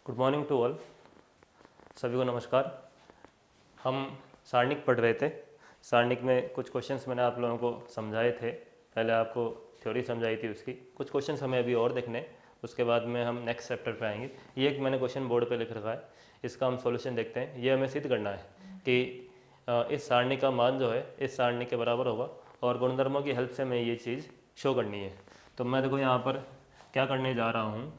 Good morning to all. सभी को नमस्कार। हम सारणिक पढ़ रहे थे। सारणिक में कुछ क्वेश्चंस मैंने आप लोगों को समझाए थे। पहले आपको थ्योरी समझाई थी उसकी, कुछ क्वेश्चंस हमें अभी और देखने, उसके बाद में हम नेक्स्ट चैप्टर पे आएंगे। ये एक मैंने क्वेश्चन बोर्ड पे लिख रखा है, इसका हम सॉल्यूशन देखते हैं। ये हमें सिद्ध करना है कि इस सारणी का मान जो है इस सारणी के बराबर होगा और गुणधर्मों की हेल्प से हमें ये चीज़ शो करनी है। तो मैं देखो यहाँ पर क्या करने जा रहा हूँ,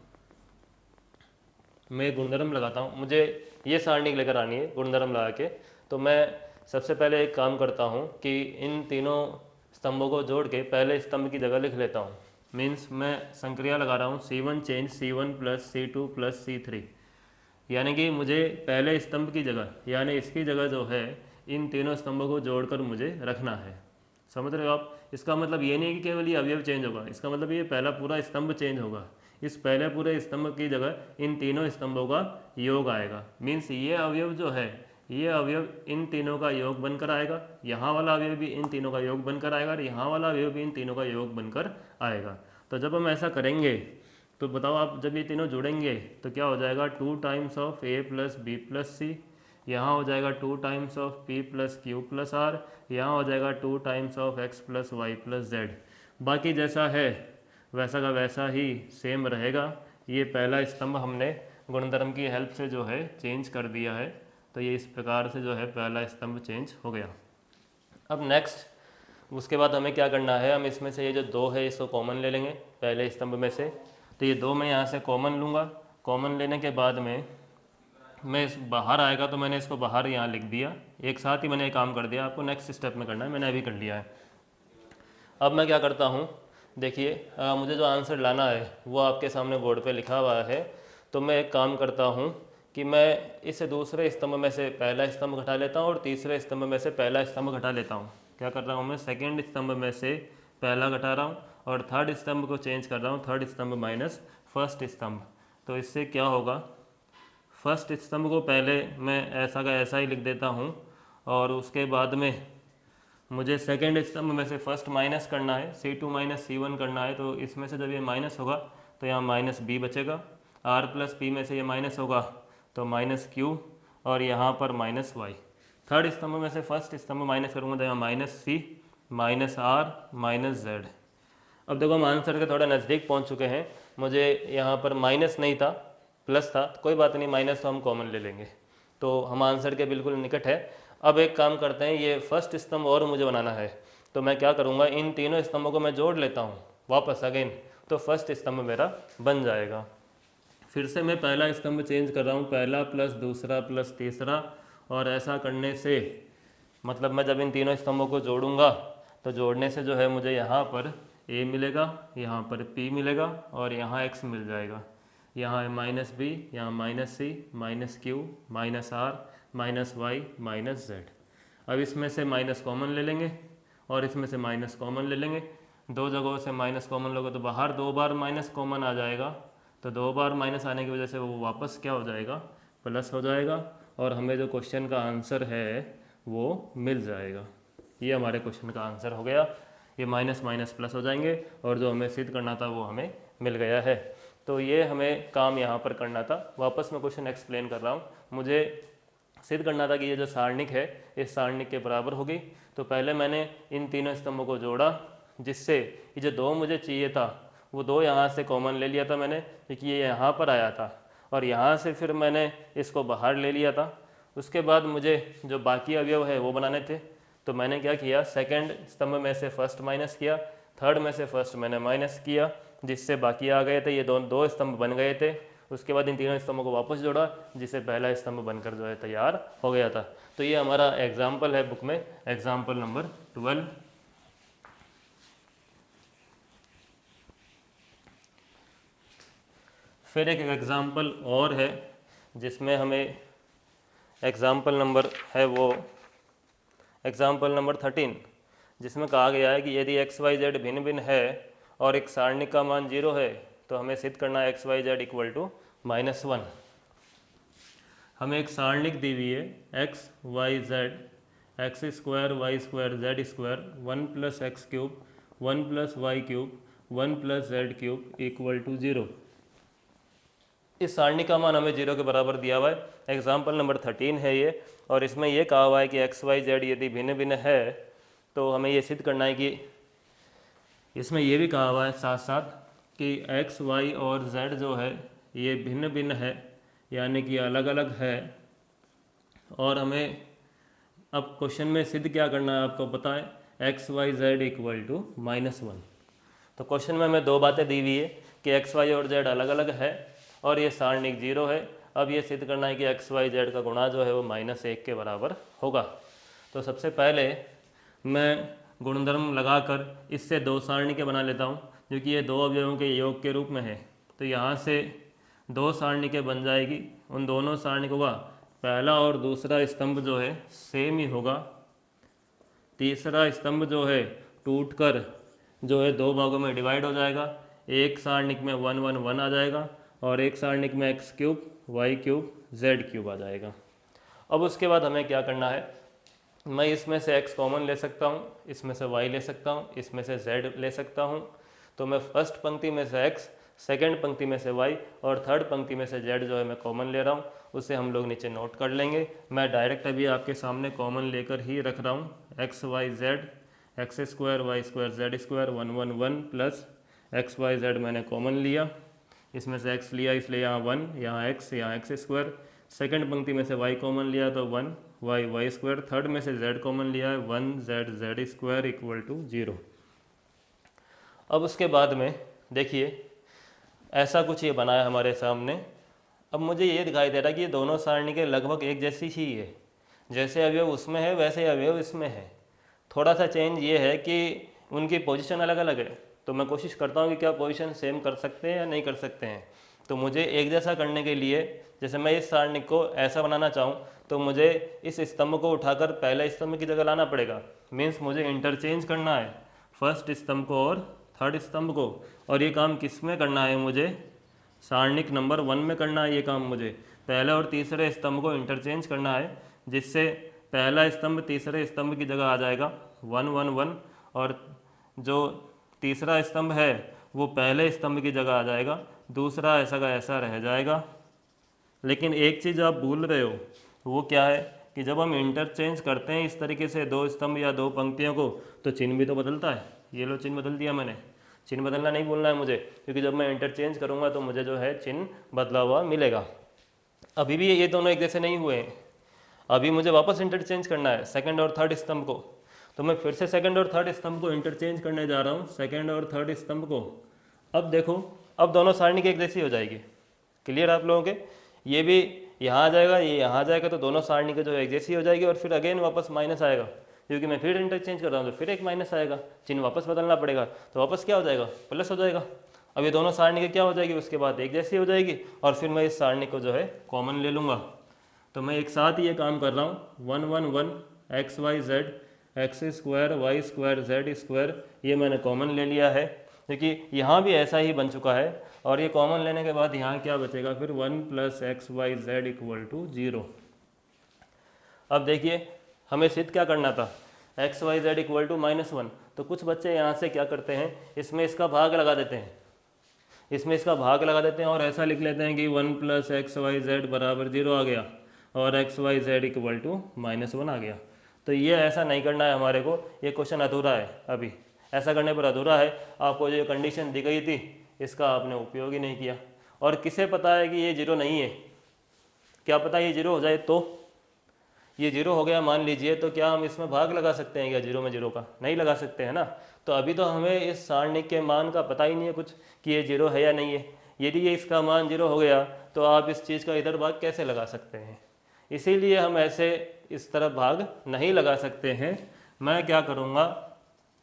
मैं गुणधर्म लगाता हूँ। मुझे ये सारणी लेकर आनी है गुणधर्म लगा के। तो मैं सबसे पहले एक काम करता हूँ कि इन तीनों स्तंभों को जोड़ के पहले स्तंभ की जगह लिख लेता हूँ। मीन्स मैं संक्रिया लगा रहा हूँ C1 change C1 plus C2 plus C3, यानी कि मुझे पहले स्तंभ की जगह यानी इसकी जगह जो है इन तीनों स्तंभों को जोड़कर मुझे रखना है। समझ रहे हो आप? इसका मतलब ये नहीं कि केवल ये अवयव चेंज होगा, इसका मतलब ये पहला पूरा स्तंभ चेंज होगा। इस पहले पूरे स्तंभ की जगह इन तीनों स्तंभों का योग आएगा। मीन्स ये अवयव जो है ये अवयव इन तीनों का योग बनकर आएगा, यहाँ वाला अवयव भी इन तीनों का योग बनकर आएगा और यहाँ वाला अवयव भी इन तीनों का योग बनकर आएगा। तो जब हम ऐसा करेंगे तो बताओ आप, जब ये तीनों जुड़ेंगे तो क्या हो जाएगा, 2 times of A plus B plus C, यहाँ हो जाएगा 2 times of P plus Q plus R, यहाँ हो जाएगा 2 times of X plus Y plus Z. बाकी जैसा है वैसा का वैसा ही सेम रहेगा। ये पहला स्तंभ हमने गुणधर्म की हेल्प से जो है चेंज कर दिया है। तो ये इस प्रकार से जो है पहला स्तंभ चेंज हो गया। अब नेक्स्ट उसके बाद हमें क्या करना है, हम इसमें से ये जो 2 है इसको कॉमन ले लेंगे पहले स्तंभ में से। तो ये 2 मैं यहाँ से कॉमन लूँगा। कॉमन लेने के बाद में मैं इस बाहर आएगा तो मैंने इसको बाहर यहाँ लिख दिया। एक साथ ही मैंने ये काम कर दिया, आपको नेक्स्ट स्टेप में करना है, मैंने अभी कर लिया है। अब मैं क्या करता हूँ, देखिए मुझे जो आंसर लाना है वो आपके सामने बोर्ड पे लिखा हुआ है। तो मैं एक काम करता हूँ कि मैं इस दूसरे स्तंभ में से पहला स्तंभ घटा लेता हूँ और तीसरे स्तंभ में से पहला स्तंभ घटा लेता हूँ। क्या कर रहा हूँ, मैं सेकेंड स्तंभ में से पहला घटा रहा हूँ और थर्ड स्तंभ को चेंज कर रहा हूँ, थर्ड स्तंभ माइनस फर्स्ट स्तंभ। तो इससे क्या होगा, फर्स्ट स्तंभ को पहले मैं ऐसा का ऐसा ही लिख देता हूँ और उसके बाद में मुझे सेकेंड स्तंभ में से फर्स्ट माइनस करना है, C2 माइनस C1 करना है। तो इसमें से जब ये माइनस होगा तो यहाँ माइनस B बचेगा, R प्लस P में से ये माइनस होगा तो माइनस Q और यहाँ पर माइनस Y। थर्ड स्तंभ में से फर्स्ट स्तंभ माइनस करूँगा तो यहाँ minus C minus R minus Z। अब देखो हम आंसर के थोड़ा नज़दीक पहुँच चुके हैं। मुझे यहाँ पर माइनस नहीं था, प्लस था, तो कोई बात नहीं, माइनस तो हम कॉमन ले लेंगे। तो हम आंसर के बिल्कुल निकट है। अब एक काम करते हैं, ये फर्स्ट स्तंभ और मुझे बनाना है। तो मैं क्या करूँगा, इन तीनों स्तंभों को मैं जोड़ लेता हूँ वापस अगेन, तो फर्स्ट स्तंभ मेरा बन जाएगा। फिर से मैं पहला स्तंभ चेंज कर रहा हूँ, पहला प्लस दूसरा प्लस तीसरा, और ऐसा करने से मतलब मैं जब इन तीनों स्तंभों को जोड़ूंगा तो जोड़ने से जो है मुझे यहाँ पर A मिलेगा, यहाँ पर P मिलेगा और यहाँ X मिल जाएगा। यहाँ है माइनस B, यहाँ minus C minus Q minus R minus Y minus Z। अब इसमें से माइनस कॉमन ले लेंगे और इसमें से माइनस कॉमन ले लेंगे। 2 जगहों से माइनस कॉमन लोगे तो बाहर 2 बार माइनस कॉमन आ जाएगा। तो 2 बार माइनस आने की वजह से वो वापस क्या हो जाएगा, प्लस हो जाएगा और हमें जो क्वेश्चन का आंसर है वो मिल जाएगा। ये हमारे क्वेश्चन का आंसर हो गया। ये माइनस माइनस प्लस हो जाएंगे और जो हमें सिद्ध करना था वो हमें मिल गया है। तो ये हमें काम यहाँ पर करना था। वापस मैं क्वेश्चन एक्सप्लेन कर रहा हूँ। मुझे सिद्ध करना था कि ये जो सारणिक है इस सारणिक के बराबर होगी। तो पहले मैंने इन तीनों स्तंभों को जोड़ा, जिससे ये जो 2 मुझे चाहिए था वो 2 यहाँ से कॉमन ले लिया था मैंने, क्योंकि ये यहाँ पर आया था, और यहाँ से फिर मैंने इसको बाहर ले लिया था। उसके बाद मुझे जो बाकी अवयव है वो बनाने थे। तो मैंने क्या किया, सेकंड स्तंभ में से फर्स्ट माइनस किया, थर्ड में से फर्स्ट मैंने माइनस किया, जिससे बाकी आ गए थे। ये 2 स्तंभ बन गए थे। उसके बाद इन तीनों स्तंभों को वापस जोड़ा, जिससे पहला स्तंभ बनकर जो है तैयार हो गया था। तो ये हमारा एग्जाम्पल है बुक में, एग्जाम्पल नंबर 12। फिर एक एग्जाम्पल और है जिसमें हमें एग्जाम्पल नंबर है वो एग्जाम्पल नंबर 13, जिसमें कहा गया है कि यदि x y z भिन्न भिन्न है और एक सारणिक का मान 0 है तो हमें सिद्ध करना है x y z equal to -1। हमें एक सारणिक दी हुई है x y z x square y square z square 1 plus x cube 1 plus y cube 1 plus z cube equal to 0। इस सारणी का मान हमें 0 के बराबर दिया हुआ है। एग्जाम्पल नंबर 13 है ये, और इसमें यह कहा हुआ है कि एक्स वाई जेड यदि भिन्न भिन्न है तो हमें ये सिद्ध करना है कि, इसमें यह भी कहा हुआ है साथ साथ कि एक्स वाई और जेड जो है ये भिन्न भिन्न है, यानी कि अलग अलग है। और हमें अब क्वेश्चन में सिद्ध क्या करना है आपको पता है, x y z equal to -1। तो क्वेश्चन में हमें दो बातें दी हुई है कि एक्स वाई और जेड अलग अलग है और ये सारणिक 0 है। अब ये सिद्ध करना है कि एक्स वाई जेड का गुणा जो है वो -1 के बराबर होगा। तो सबसे पहले मैं गुणधर्म लगाकर इससे दो सारणी के बना लेता हूँ, क्योंकि ये दो अवयवों के योग के रूप में है। तो यहाँ से दो सारणी के बन जाएगी। उन दोनों सारणिकों का पहला और दूसरा स्तंभ जो है सेम ही होगा। तीसरा स्तंभ जो है टूटकर जो है दो भागों में डिवाइड हो जाएगा। एक सारणिक में 1 1 1 आ जाएगा और एक सारणिक में x cube y cube z cube आ जाएगा। अब उसके बाद हमें क्या करना है, मैं इसमें से x कॉमन ले सकता हूँ, इसमें से y ले सकता हूँ, इसमें से z ले सकता हूँ। तो मैं फर्स्ट पंक्ति में से x, सेकंड पंक्ति में से y और थर्ड पंक्ति में से z जो है मैं कॉमन ले रहा हूँ। उसे हम लोग नीचे नोट कर लेंगे। मैं डायरेक्ट अभी आपके सामने कॉमन लेकर ही रख रहा हूँ। X y z x square y square z square 1 1 1 plus x y z मैंने कॉमन लिया, इसमें से x लिया इसलिए यहाँ 1, यहाँ x स्क्वायर। सेकंड पंक्ति में से y कॉमन लिया तो 1 y स्क्वायर। थर्ड में से z कॉमन लिया है 1 z स्क्वायर इक्वल टू 0। अब उसके बाद में देखिए ऐसा कुछ ये बना है हमारे सामने। अब मुझे ये दिखाई दे रहा है कि ये दोनों सारणी के लगभग एक जैसी ही है, जैसे अवयव उसमें है वैसे अवयव इसमें है। थोड़ा सा चेंज ये है कि उनकी पोजीशन अलग अलग है। तो मैं कोशिश करता हूँ कि क्या पोजीशन सेम कर सकते हैं या नहीं कर सकते हैं। तो मुझे एक जैसा करने के लिए, जैसे मैं इस सारणी को ऐसा बनाना चाहूँ तो मुझे इस स्तंभ को उठाकर पहले स्तंभ की जगह लाना पड़ेगा। मीन्स मुझे इंटरचेंज करना है फर्स्ट स्तंभ को और थर्ड स्तंभ को। और ये काम किस में करना है, मुझे सारणिक नंबर 1 में करना है। ये काम मुझे पहले और तीसरे स्तंभ को इंटरचेंज करना है, जिससे पहला स्तंभ तीसरे स्तंभ की जगह आ जाएगा 1 1 1 और जो तीसरा स्तंभ है वो पहले स्तंभ की जगह आ जाएगा, दूसरा ऐसा का ऐसा रह जाएगा। लेकिन एक चीज़ आप भूल रहे हो, वो क्या है कि जब हम इंटरचेंज करते हैं इस तरीके से दो स्तंभ या दो पंक्तियों को तो चिन्ह भी तो बदलता है। ये लो चिन्ह बदल दिया मैंने, चिन्ह बदलना नहीं भूलना है मुझे, क्योंकि जब मैं इंटरचेंज करूँगा तो मुझे जो है चिन्ह बदला हुआ मिलेगा। अभी भी ये दोनों एक जैसे नहीं हुए हैं, अभी मुझे वापस इंटरचेंज करना है सेकंड और थर्ड स्तंभ को। तो मैं फिर से सेकंड और थर्ड स्तंभ को इंटरचेंज करने जा रहा हूँ, सेकंड और थर्ड स्तंभ को। अब देखो, अब दोनों सारणी की एक जैसी हो जाएगी। क्लियर आप लोगों के, ये भी यहाँ आ जाएगा, ये यहाँ आ जाएगा, तो दोनों सारणी के जो एक जैसी हो जाएगी। और फिर अगेन वापस माइनस आएगा, क्योंकि मैं फिर इंटरचेंज कर रहा हूँ तो फिर एक माइनस आएगा, चिन्ह वापस बदलना पड़ेगा, तो वापस क्या हो जाएगा, प्लस हो जाएगा। अब ये दोनों सारणी की क्या हो जाएगी, उसके बाद एक जैसी हो जाएगी। और फिर मैं इस सारणी को जो है कॉमन ले लूँगा। तो मैं एक साथ ये काम कर रहा हूँ 1 1 1 x y z x square y square z square, ये मैंने कॉमन ले लिया है, क्योंकि यहाँ भी ऐसा ही बन चुका है। और ये कॉमन लेने के बाद यहाँ क्या बचेगा फिर 1 plus x y z equal to 0। अब देखिए हमें सिद्ध क्या करना था, x y z equal to -1। तो कुछ बच्चे यहाँ से क्या करते हैं, इसमें इसका भाग लगा देते हैं, इसमें इसका भाग लगा देते हैं और ऐसा लिख लेते हैं कि 1 प्लस एक्स वाई जेड बराबर 0 आ गया और x y z equal to -1 आ गया। तो ये ऐसा नहीं करना है हमारे को, ये क्वेश्चन अधूरा है, अभी ऐसा करने पर अधूरा है। आपको जो कंडीशन दी गई थी इसका आपने उपयोग ही नहीं किया। और किसे पता है कि ये 0 नहीं है, क्या पता ये 0 हो जाए, तो ये 0 हो गया मान लीजिए, तो क्या हम इसमें भाग लगा सकते हैं क्या 0 में 0 का, नहीं लगा सकते हैं ना। तो अभी तो हमें इस सारणी के मान का पता ही नहीं है कुछ कि ये 0 है या नहीं है। यदि ये इसका मान 0 हो गया तो आप इस चीज़ का इधर भाग कैसे लगा सकते हैं, इसीलिए हम ऐसे इस तरफ भाग नहीं लगा सकते हैं। मैं क्या करूँगा,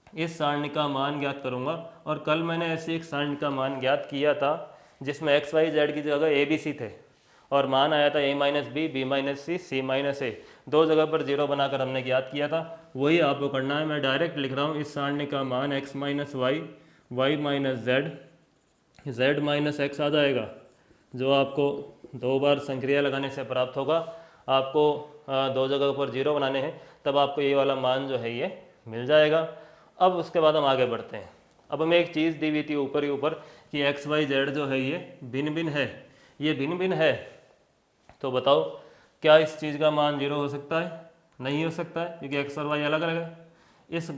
इस सारणी का मान ज्ञात करूँगा। और कल मैंने ऐसे एक सारणी का मान ज्ञात किया था जिसमें एक्स वाई जेड की जगह ए बी सी थे और मान आया था a minus B, B minus C, C minus A. दो जगह पर 0 बनाकर हमने ज्ञात किया था, वही आपको करना है। मैं डायरेक्ट लिख रहा हूँ इस सारणी का मान x minus Y, Y minus Z, Z minus X आ जाएगा, जो आपको दो बार संक्रिया लगाने से प्राप्त होगा। आपको दो जगह पर 0 बनाने हैं, तब आपको ये वाला मान जो है ये मिल जाएगा। अब उसके बाद हम आगे बढ़ते हैं। अब हमें एक चीज़ दी हुई थी ऊपर ही ऊपर कि एक्स वाई जेड जो है ये भिन्न भिन्न है, ये भिन्न भिन्न है, तो बताओ क्या इस चीज़ का मान 0 हो सकता है? नहीं हो सकता है, क्योंकि x और y अलग अलग है। इस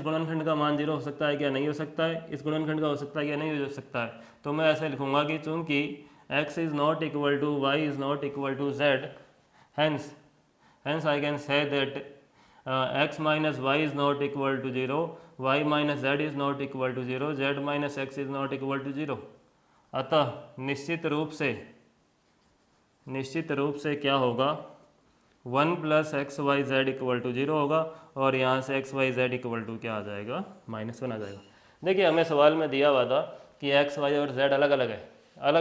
गुणनखंड का मान 0 हो सकता है क्या? नहीं हो सकता है। इस गुणनखंड का हो सकता है क्या? नहीं हो सकता है। तो मैं ऐसे लिखूंगा कि चूंकि x is not equal to y is not equal to z, hence I can say that x minus y is not equal to 0, y minus z is not equal to 0, z minus x is not equal to 0। अतः निश्चित रूप से क्या होगा? 1 plus x y z equal to 0 होगा, और यहाँ से x y z equal to क्या आ जाएगा? -1 आ जाएगा। देखिए हमें सवाल में दिया हुआ था कि एक्स वाई और जेड अलग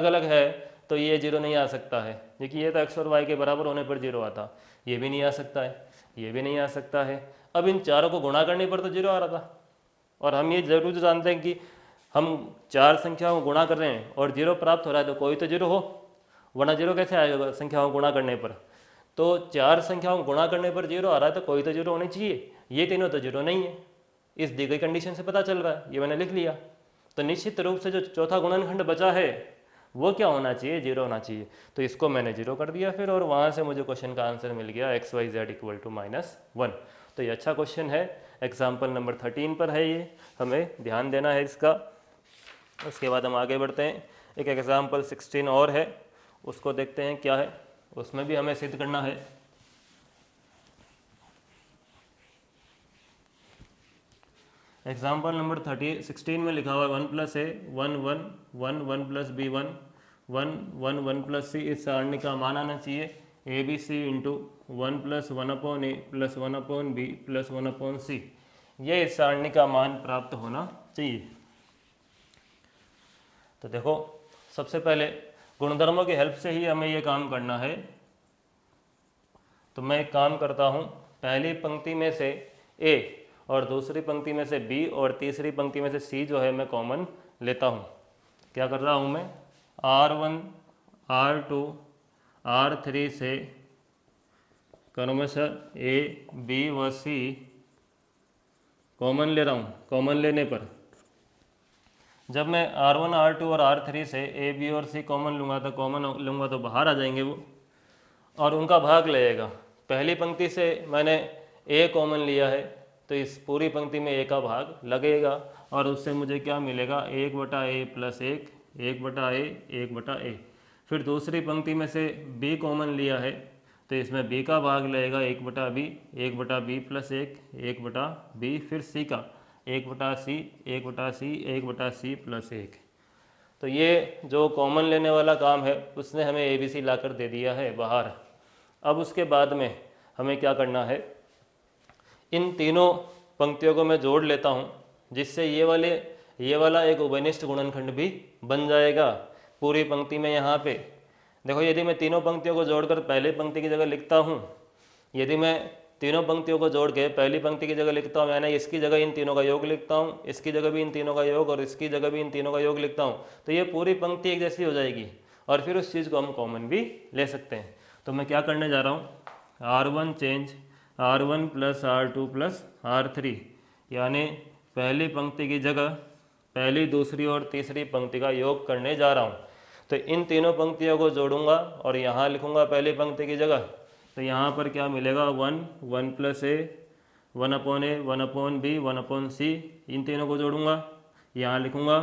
अलग है, तो ये 0 नहीं आ सकता है, क्योंकि ये तो एक्स और वाई के बराबर होने पर 0 आता। ये भी नहीं आ सकता है, ये भी नहीं आ सकता है। अब इन चारों को गुणा करने पर तो 0 आ रहा था, और हम ये जरूर जानते हैं कि हम 4 संख्याओं को गुणा कर रहे हैं और 0 प्राप्त हो रहा है, तो कोई तो 0 हो, वरना 0 कैसे आएगा संख्याओं को गुणा करने पर? तो 4 संख्याओं को गुणा करने पर 0 आ रहा है, तो कोई तो 0 होनी चाहिए। ये तीनों तो 0 नहीं है, इस दी गई कंडीशन से पता चल रहा है, ये मैंने लिख लिया। तो निश्चित रूप से जो चौथा गुणनखंड बचा है वो क्या होना चाहिए? 0 होना चाहिए। तो इसको मैंने 0 कर दिया फिर, और वहाँ से मुझे क्वेश्चन का आंसर मिल गया x y z equal to -1। तो ये अच्छा क्वेश्चन है, एग्जाम्पल नंबर 13 पर है, ये हमें ध्यान देना है इसका। उसके बाद हम आगे बढ़ते हैं, एक एग्जाम्पल 16 और है, उसको देखते हैं क्या है। उसमें भी हमें सिद्ध करना है। एग्जाम्पल नंबर 16 में लिखा हुआ है 1 plus A 1 1 1 1 plus B 1 1 1 1 plus C. इस सारणी का मान आना चाहिए A B C into 1 plus 1 upon A plus 1 upon B plus 1 upon C. ये इस सारणी का मान प्राप्त होना चाहिए। तो देखो सबसे पहले गुणधर्मों की हेल्प से ही हमें ये काम करना है। तो मैं एक काम करता हूँ, पहली पंक्ति में से ए और दूसरी पंक्ति में से बी और तीसरी पंक्ति में से सी जो है मैं कॉमन लेता हूँ। क्या कर रहा हूँ मैं? R1 R2 R3 से क्रमशः ए बी व सी कॉमन ले रहा हूँ। कॉमन लेने पर जब मैं R1 R2 और R3 से ए बी और सी कॉमन लूँगा तो बाहर आ जाएंगे वो, और उनका भाग लगेगा। पहली पंक्ति से मैंने ए कॉमन लिया है, तो इस पूरी पंक्ति में ए का भाग लगेगा, और उससे मुझे क्या मिलेगा? 1/a plus 1 1/a 1/a। फिर दूसरी पंक्ति में से b कॉमन लिया है, तो इसमें b का भाग लगेगा 1/b 1/b प्लस 1 1/b। फिर c का 1/c 1/c 1/c प्लस 1। तो ये जो कॉमन लेने वाला काम है उसने हमें ए बी सी ला कर दे दिया है बाहर। अब उसके बाद में हमें क्या करना है? इन तीनों पंक्तियों को मैं जोड़ लेता हूँ, जिससे ये वाला एक उभयनिष्ठ गुणनखंड भी बन जाएगा पूरी पंक्ति में। यहाँ पे देखो, यदि मैं तीनों पंक्तियों को जोड़कर पहले पंक्ति की जगह लिखता हूँ, यदि मैं तीनों पंक्तियों को जोड़ के पहली पंक्ति की जगह लिखता हूँ, यानी इसकी जगह इन तीनों का योग लिखता हूँ, इसकी जगह भी इन तीनों का योग, और इसकी जगह भी इन तीनों का योग लिखता हूँ, तो ये पूरी पंक्ति एक जैसी हो जाएगी, और फिर उस चीज़ को हम कॉमन भी ले सकते हैं। तो मैं क्या करने जा रहा हूँ? R1 change R1 plus R2 plus R3, यानी पहली पंक्ति की जगह पहली, दूसरी और तीसरी पंक्ति का योग करने जा रहा हूँ। तो इन तीनों पंक्तियों को जोड़ूंगा और यहाँ लिखूंगा पहली पंक्ति की जगह। तो यहाँ पर क्या मिलेगा? 1 1 plus A 1 upon A 1 upon B 1 upon C. इन तीनों को जोड़ूंगा, यहाँ लिखूंगा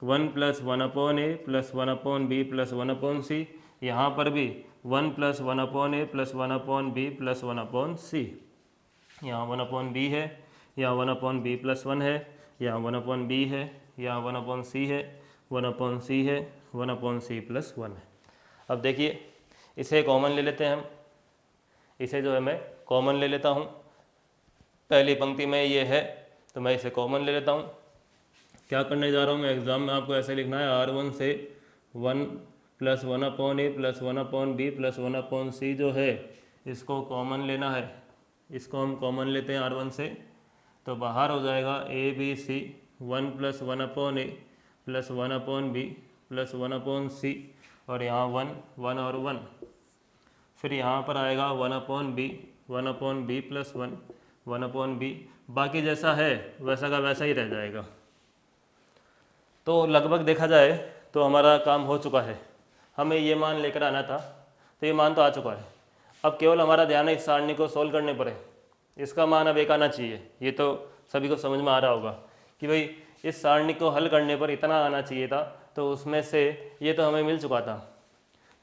1 plus 1 upon A plus 1 upon B plus 1 upon C. यहाँ पर भी 1 plus 1 upon A plus 1 upon B plus 1 upon C. यहाँ 1 अपॉन बी है, यहाँ 1 अपॉन बी प्लस 1 है, यहाँ 1 अपॉन बी है, यहाँ 1 अपॉन सी है, 1 अपॉन सी है, 1 अपॉन सी प्लस 1 है। अब देखिए इसे कॉमन ले लेते हैं हम। इसे जो है मैं कॉमन ले लेता हूँ। पहली पंक्ति में ये है तो मैं इसे कॉमन ले लेता हूँ। क्या करने जा रहा हूँ मैं? एग्ज़ाम में आपको ऐसे लिखना है, R1 से 1 plus 1 upon A plus 1 upon B plus 1 upon C जो है इसको कॉमन लेना है। इसको हम कॉमन लेते हैं R1 से, तो बाहर हो जाएगा A B C 1 plus 1 upon A plus 1 upon B plus 1 upon C, और यहाँ 1 1 और 1। फिर यहाँ पर आएगा 1 upon B plus 1 1 upon b. बाकी जैसा है वैसा का वैसा ही रह जाएगा। तो लगभग देखा जाए तो हमारा काम हो चुका है। हमें ये मान लेकर आना था, तो ये मान तो आ चुका है। अब केवल हमारा ध्यान है इस सारणी को सोल्व करने पर है। इसका मान अब एक आना चाहिए। ये तो सभी को समझ में आ रहा होगा कि भाई इस सारणी को हल करने पर इतना आना चाहिए था, तो उसमें से ये तो हमें मिल चुका था।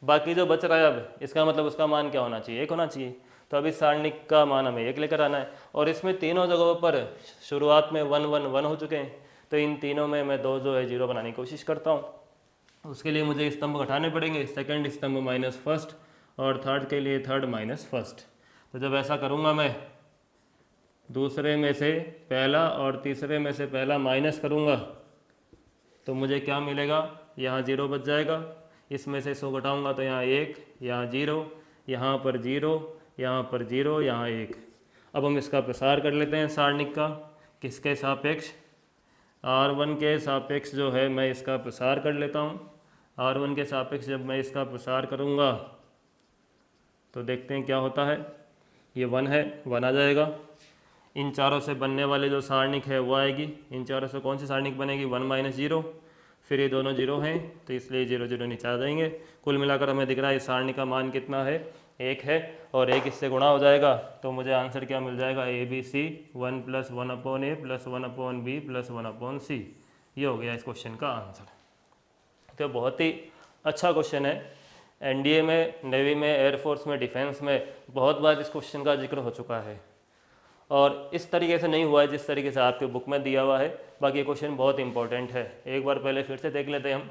बाकी जो बच रहा है अब, इसका मतलब उसका मान क्या होना चाहिए? एक होना चाहिए। तो अब इस सारणी का मान हमें एक लेकर आना है, और इसमें तीनों जगहों पर शुरुआत में 1 1 1 हो चुके हैं, तो इन तीनों में मैं 2 जो है 0 बनाने की कोशिश करता हूँ। उसके लिए मुझे स्तंभ घटाने पड़ेंगे। सेकंड स्तंभ माइनस फर्स्ट, और थर्ड के लिए थर्ड माइनस फर्स्ट। तो जब ऐसा करूँगा, मैं दूसरे में से पहला और तीसरे में से पहला माइनस करूँगा, तो मुझे क्या मिलेगा? यहाँ 0 बच जाएगा। इसमें से 100 घटाऊँगा तो यहाँ 1, यहाँ 0, यहाँ पर 0, यहाँ पर 0, यहाँ 1। अब हम इसका प्रसार कर लेते हैं सारणिक का। किसके सापेक्ष? R1 के सापेक्ष जो है मैं इसका प्रसार कर लेता हूँ। R1 के सापेक्ष जब मैं इसका प्रसार करूँगा तो देखते हैं क्या होता है। ये 1 है, 1 आ जाएगा। इन चारों से बनने वाले जो सारणिक है वो आएगी। इन चारों से कौन सी सारणिक बनेगी? 1 माइनस 0। फिर ये दोनों 0 हैं, तो इसलिए 0 0 नीचे आ जाएंगे। कुल मिलाकर हमें दिख रहा है इस सारणी का मान कितना है? 1 है, और 1 इससे गुणा हो जाएगा, तो मुझे आंसर क्या मिल जाएगा? ABC 1 + 1/A + 1/B + 1/C। ये हो गया इस क्वेश्चन का आंसर। तो बहुत ही अच्छा क्वेश्चन है। एनडीए में, नेवी में, एयरफोर्स में, डिफेंस में बहुत बार इस क्वेश्चन का जिक्र हो चुका है, और इस तरीके से नहीं हुआ है जिस तरीके से आपके बुक में दिया हुआ है। बाकी क्वेश्चन बहुत इंपॉर्टेंट है। एक बार पहले फिर से देख लेते हैं हम।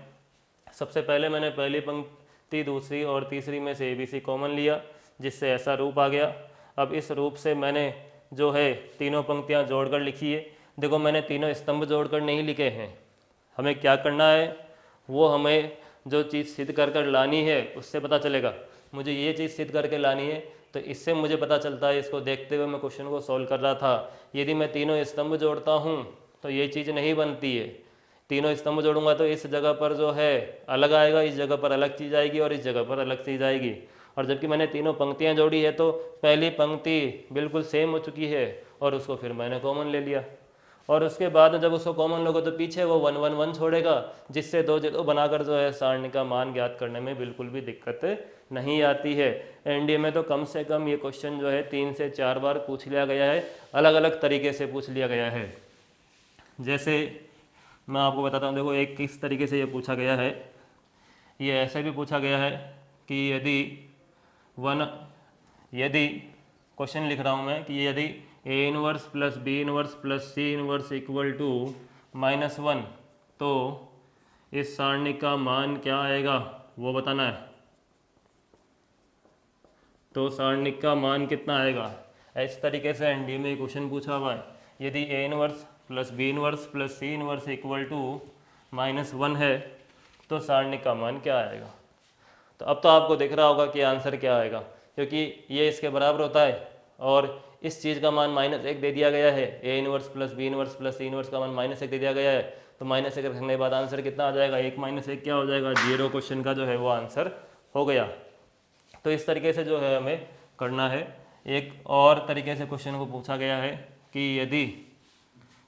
सबसे पहले मैंने पहली पंक्ति, दूसरी और तीसरी में से ABC कॉमन लिया, जिससे ऐसा रूप आ गया। अब इस रूप से मैंने जो है तीनों पंक्तियां जोड़कर लिखी है। देखो, मैंने तीनों स्तंभ जोड़कर नहीं लिखे हैं। हमें क्या करना है, वो हमें जो चीज़ सिद्ध कर कर लानी है उससे पता चलेगा। मुझे ये चीज़ सिद्ध करके लानी है, तो इससे मुझे पता चलता है। इसको देखते हुए मैं क्वेश्चन को सॉल्व कर रहा था। यदि मैं तीनों स्तंभ जोड़ता हूँ तो ये चीज़ नहीं बनती है। तीनों स्तंभ जोड़ूंगा तो इस जगह पर जो है अलग आएगा, इस जगह पर अलग चीज़ आएगी, और इस जगह पर अलग चीज़ आएगी। और जबकि मैंने तीनों पंक्तियाँ जोड़ी है तो पहली पंक्ति बिल्कुल सेम हो चुकी है, और उसको फिर मैंने कॉमन ले लिया। और उसके बाद जब उसको कॉमन लोगे तो पीछे वो 1 1 1 छोड़ेगा, जिससे 2 0 बनाकर जो है सारणी का मान ज्ञात करने में बिल्कुल भी दिक्कत नहीं आती है। एनडीए में तो कम से कम ये क्वेश्चन जो है 3 से 4 बार पूछ लिया गया है, अलग अलग तरीके से पूछ लिया गया है। जैसे मैं आपको बताता हूँ, देखो एक किस तरीके से ये पूछा गया है। ये ऐसे भी पूछा गया है कि यदि क्वेश्चन लिख रहा हूँ मैं कि यदि A inverse plus B inverse plus C inverse equal to -1, तो इस सारणी का मान क्या आएगा वो बताना है। तो सारणी का मान कितना आएगा, इस तरीके से एनडीए में क्वेश्चन पूछा हुआ है। यदि A inverse plus B inverse plus C inverse equal to -1 है, तो सारणी का मान क्या आएगा। तो अब तो आपको दिख रहा होगा कि आंसर क्या आएगा, क्योंकि ये इसके बराबर होता है, और इस चीज़ का मान -1 दे दिया गया है। A inverse plus B inverse plus C inverse का मान -1 दे दिया गया है, तो -1 रखने के बाद आंसर कितना आ जाएगा? 1 - 1 क्या हो जाएगा? 0। क्वेश्चन का जो है वो आंसर हो गया। तो इस तरीके से जो है हमें करना है। एक और तरीके से क्वेश्चन को पूछा गया है कि यदि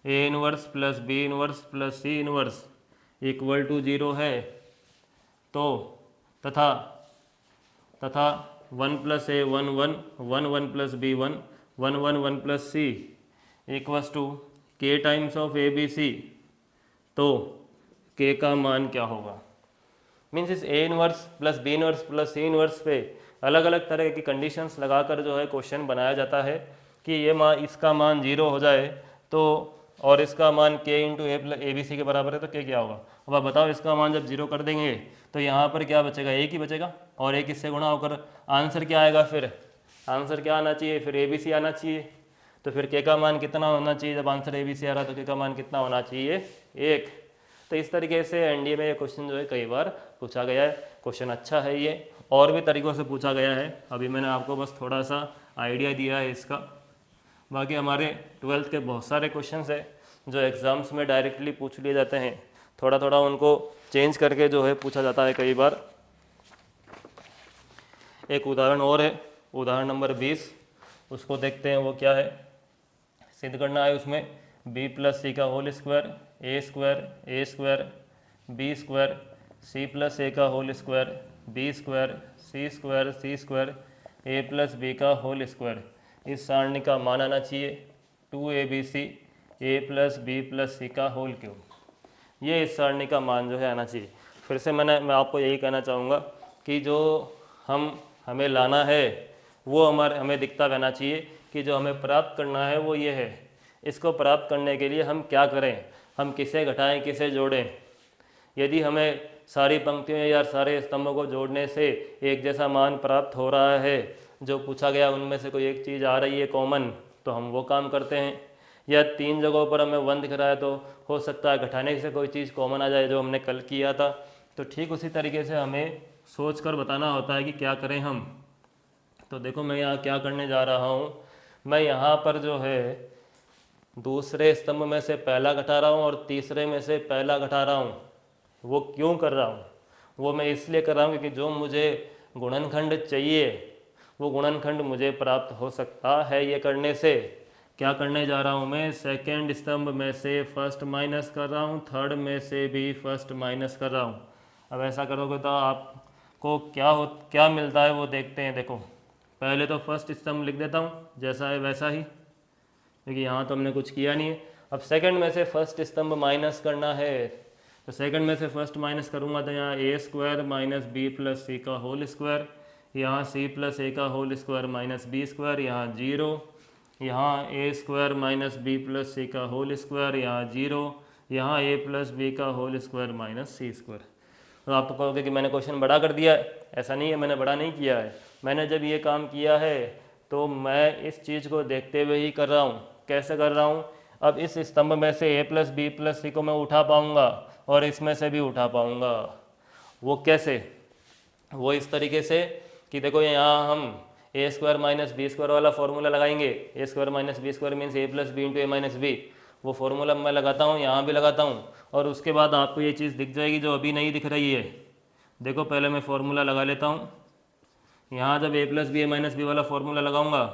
A inverse plus B inverse plus C inverse equal to 0 है, तो तथा 1 + A 1 1 1 1 + B 1 1 1 1 + C equals to K times of ABC, तो K का मान क्या होगा। मीन्स इस A inverse plus B inverse plus C inverse पे अलग अलग तरह की कंडीशंस लगाकर जो है क्वेश्चन बनाया जाता है कि ये इसका मान 0 हो जाए, तो और इसका मान K × ABC के बराबर है, तो K क्या होगा। अब आप बताओ, इसका मान जब 0 कर देंगे तो यहाँ पर क्या बचेगा? 1 ही बचेगा, और 1 इससे गुणा होकर आंसर क्या आएगा। फिर आंसर क्या आना चाहिए? फिर ABC आना चाहिए। तो फिर K का मान कितना होना चाहिए? जब आंसर ABC आ रहा है तो K का मान कितना होना चाहिए? 1। तो इस तरीके से एनडीए में ये क्वेश्चन जो है कई बार पूछा गया है। क्वेश्चन अच्छा है ये, और भी तरीक़ों से पूछा गया है। अभी मैंने आपको बस थोड़ा सा आइडिया दिया है इसका। बाकी हमारे 12th के बहुत सारे क्वेश्चंस है जो एग्ज़ाम्स में डायरेक्टली पूछ लिए जाते हैं, थोड़ा थोड़ा उनको चेंज करके जो है पूछा जाता है कई बार। एक उदाहरण और है, उदाहरण नंबर 20, उसको देखते हैं वो क्या है। सिद्ध करना है उसमें B + C का whole square A² A² B² C + A का whole square b square c square a plus b का होल स्क्वायर, इस सारणी का मान आना चाहिए 2abc a plus B plus c का होल क्यूब। ये इस सारणी का मान जो है आना चाहिए। फिर से मैं आपको यही कहना चाहूँगा कि जो हमें लाना है वो हमें दिखता रहना चाहिए कि जो हमें प्राप्त करना है वो ये है। इसको प्राप्त करने के लिए हम क्या करें, हम किसे घटाएं किसे जोड़ें। यदि हमें सारी पंक्तियों या सारे स्तंभों को जोड़ने से एक जैसा मान प्राप्त हो रहा है, जो पूछा गया उनमें से कोई एक चीज़ आ रही है कॉमन, तो हम वो काम करते हैं। या 3 जगहों पर हमें 1 दिख रहा है तो हो सकता है घटाने से कोई चीज़ कॉमन आ जाए जो हमने कल किया था। तो ठीक उसी तरीके से हमें सोच कर बताना होता है कि क्या करें हम। तो देखो मैं यहाँ क्या करने जा रहा हूँ, मैं यहाँ पर जो है दूसरे स्तंभ में से पहला घटा रहा हूँ और तीसरे में से पहला घटा रहा हूँ। वो क्यों कर रहा हूँ, वो मैं इसलिए कर रहा हूँ क्योंकि जो मुझे गुणनखंड चाहिए वो गुणनखंड मुझे प्राप्त हो सकता है ये करने से। क्या करने जा रहा हूँ मैं, सेकेंड स्तंभ में से फर्स्ट माइनस कर रहा हूँ, थर्ड में से भी फर्स्ट माइनस कर रहा हूँ। अब ऐसा करोगे तो आपको क्या मिलता है वो देखते हैं। देखो पहले तो फर्स्ट स्तंभ लिख देता हूँ जैसा है वैसा ही, क्योंकि यहाँ तो हमने कुछ किया नहीं है। अब सेकंड में से फर्स्ट स्तंभ माइनस करना है, तो सेकंड में से फर्स्ट माइनस करूँगा तो यहाँ a square minus b plus c का होल स्क्वायर, यहाँ सी प्लस ए का whole square minus B square, यहाँ 0, यहाँ a square minus b plus c का होल स्क्वायर, यहाँ 0, यहाँ ए प्लस बी का होल स्क्वायर माइनस सी स्क्वायर। तो आप तो कहोगे कि मैंने क्वेश्चन बड़ा कर दिया है। ऐसा नहीं है, मैंने बड़ा नहीं किया है। मैंने जब ये काम किया है तो मैं इस चीज़ को देखते हुए ही कर रहा हूँ। कैसे कर रहा हूँ, अब इस स्तंभ में से ए प्लस बी प्लस सी को मैं उठा पाऊँगा और इसमें से भी उठा पाऊँगा। वो कैसे, वो इस तरीके से कि देखो यहाँ हम A square minus B square वाला फॉर्मूला लगाएंगे। A square minus B square means A plus B into A minus B. वो फॉर्मूला मैं लगाता हूँ, यहाँ भी लगाता हूँ, और उसके बाद आपको ये चीज़ दिख जाएगी जो अभी नहीं दिख रही है। देखो पहले मैं फॉर्मूला लगा लेता हूँ। यहाँ जब A plus B A minus B वाला फॉर्मूला लगाऊंगा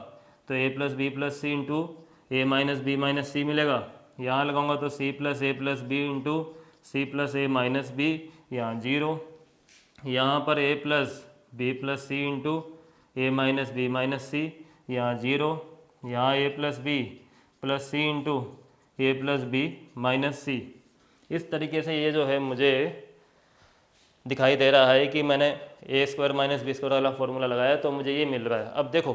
तो A plus C into A minus C मिलेगा। यहाँ लगाऊंगा तो C plus B into C plus A minus B, यहाँ 0, यहाँ पर A plus C into A minus सी, यहाँ 0, यहाँ ए plus C into A plus B minus C. इस तरीके से ये जो है मुझे दिखाई दे रहा है कि मैंने ए स्क्वायर माइनस बी स्क्वायर वाला फॉर्मूला लगाया तो मुझे ये मिल रहा है। अब देखो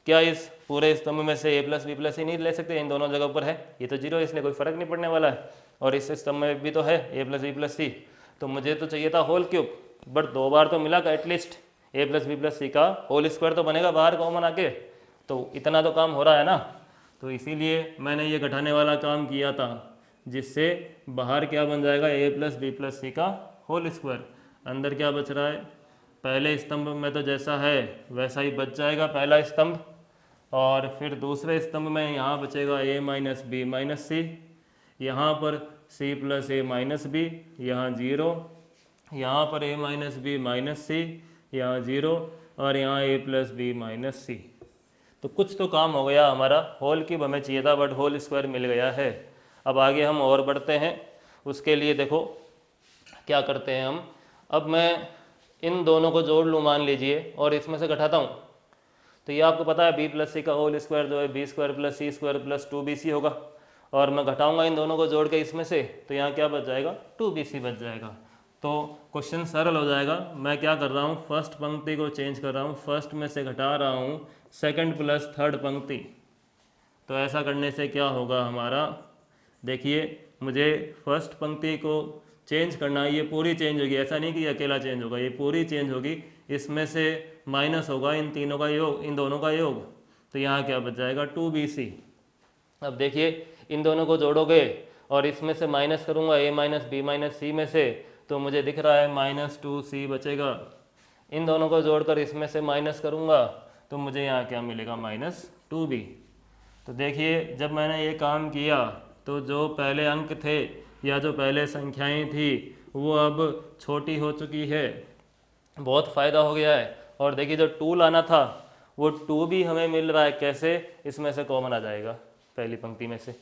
क्या इस पूरे स्तंभ में से ए प्लस बी प्लस सी नहीं ले सकते, इन दोनों जगह पर है, ये तो 0 है इसलिए कोई फर्क नहीं पड़ने वाला है। और इस स्तंभ में भी तो है ए प्लस बी प्लस सी, तो मुझे तो चाहिए था होल क्यूब, बट 2 बार तो मिला एटलीस्ट ए प्लस बी प्लस सी का होल स्क्वायर तो बनेगा बाहर कॉमन आके, तो इतना तो काम हो रहा है ना। तो इसीलिए मैंने ये घटाने वाला काम किया था, जिससे बाहर क्या बन जाएगा ए प्लस बी प्लस सी का होल स्क्वायर। अंदर क्या बच रहा है, पहले स्तंभ में तो जैसा है वैसा ही बच जाएगा पहला स्तंभ, और फिर दूसरे स्तंभ में यहाँ बचेगा ए माइनस बी माइनस सी, यहाँ पर सी प्लस ए माइनस बी, यहाँ 0, यहाँ पर ए माइनस बी माइनस सी, यहाँ 0, और यहाँ ए प्लस बी माइनस सी। तो कुछ तो काम हो गया हमारा। होल क्यूब हमें चाहिए था बट होल स्क्वायर मिल गया है। अब आगे हम और बढ़ते हैं। उसके लिए देखो क्या करते हैं हम। अब मैं इन दोनों को जोड़ लूँ मान लीजिए, और इसमें से घटाता हूँ, तो ये आपको पता है बी प्लस सी का होल स्क्वायर जो है B square plus C square plus 2bc होगा, और मैं घटाऊंगा इन दोनों को जोड़ के इसमें से, तो यहाँ क्या बच जाएगा 2bc बच जाएगा। तो क्वेश्चन सरल हो जाएगा। मैं क्या कर रहा हूँ, फर्स्ट पंक्ति को चेंज कर रहा हूँ, फर्स्ट में से घटा रहा हूँ सेकंड प्लस थर्ड पंक्ति। तो ऐसा करने से क्या होगा हमारा, देखिए मुझे फर्स्ट पंक्ति को चेंज करना है, ये पूरी चेंज होगी, ऐसा नहीं कि अकेला चेंज होगा, ये पूरी चेंज होगी। इसमें से माइनस होगा इन तीनों का योग, इन दोनों का योग, तो यहाँ क्या बच जाएगा 2bc। अब देखिए इन दोनों को जोड़ोगे और इसमें से माइनस करूँगा a माइनस बी माइनस सी में से, तो मुझे दिख रहा है -2c बचेगा। इन दोनों को जोड़कर इसमें से माइनस करूँगा तो मुझे यहाँ क्या मिलेगा -2b। तो देखिए जब मैंने ये काम किया तो जो पहले अंक थे या जो पहले संख्याएं थी वो अब छोटी हो चुकी है, बहुत फ़ायदा हो गया है। और देखिए जो 2 लाना था वो 2 भी हमें मिल रहा है। कैसे, इसमें से कॉमन आ जाएगा पहली पंक्ति में से,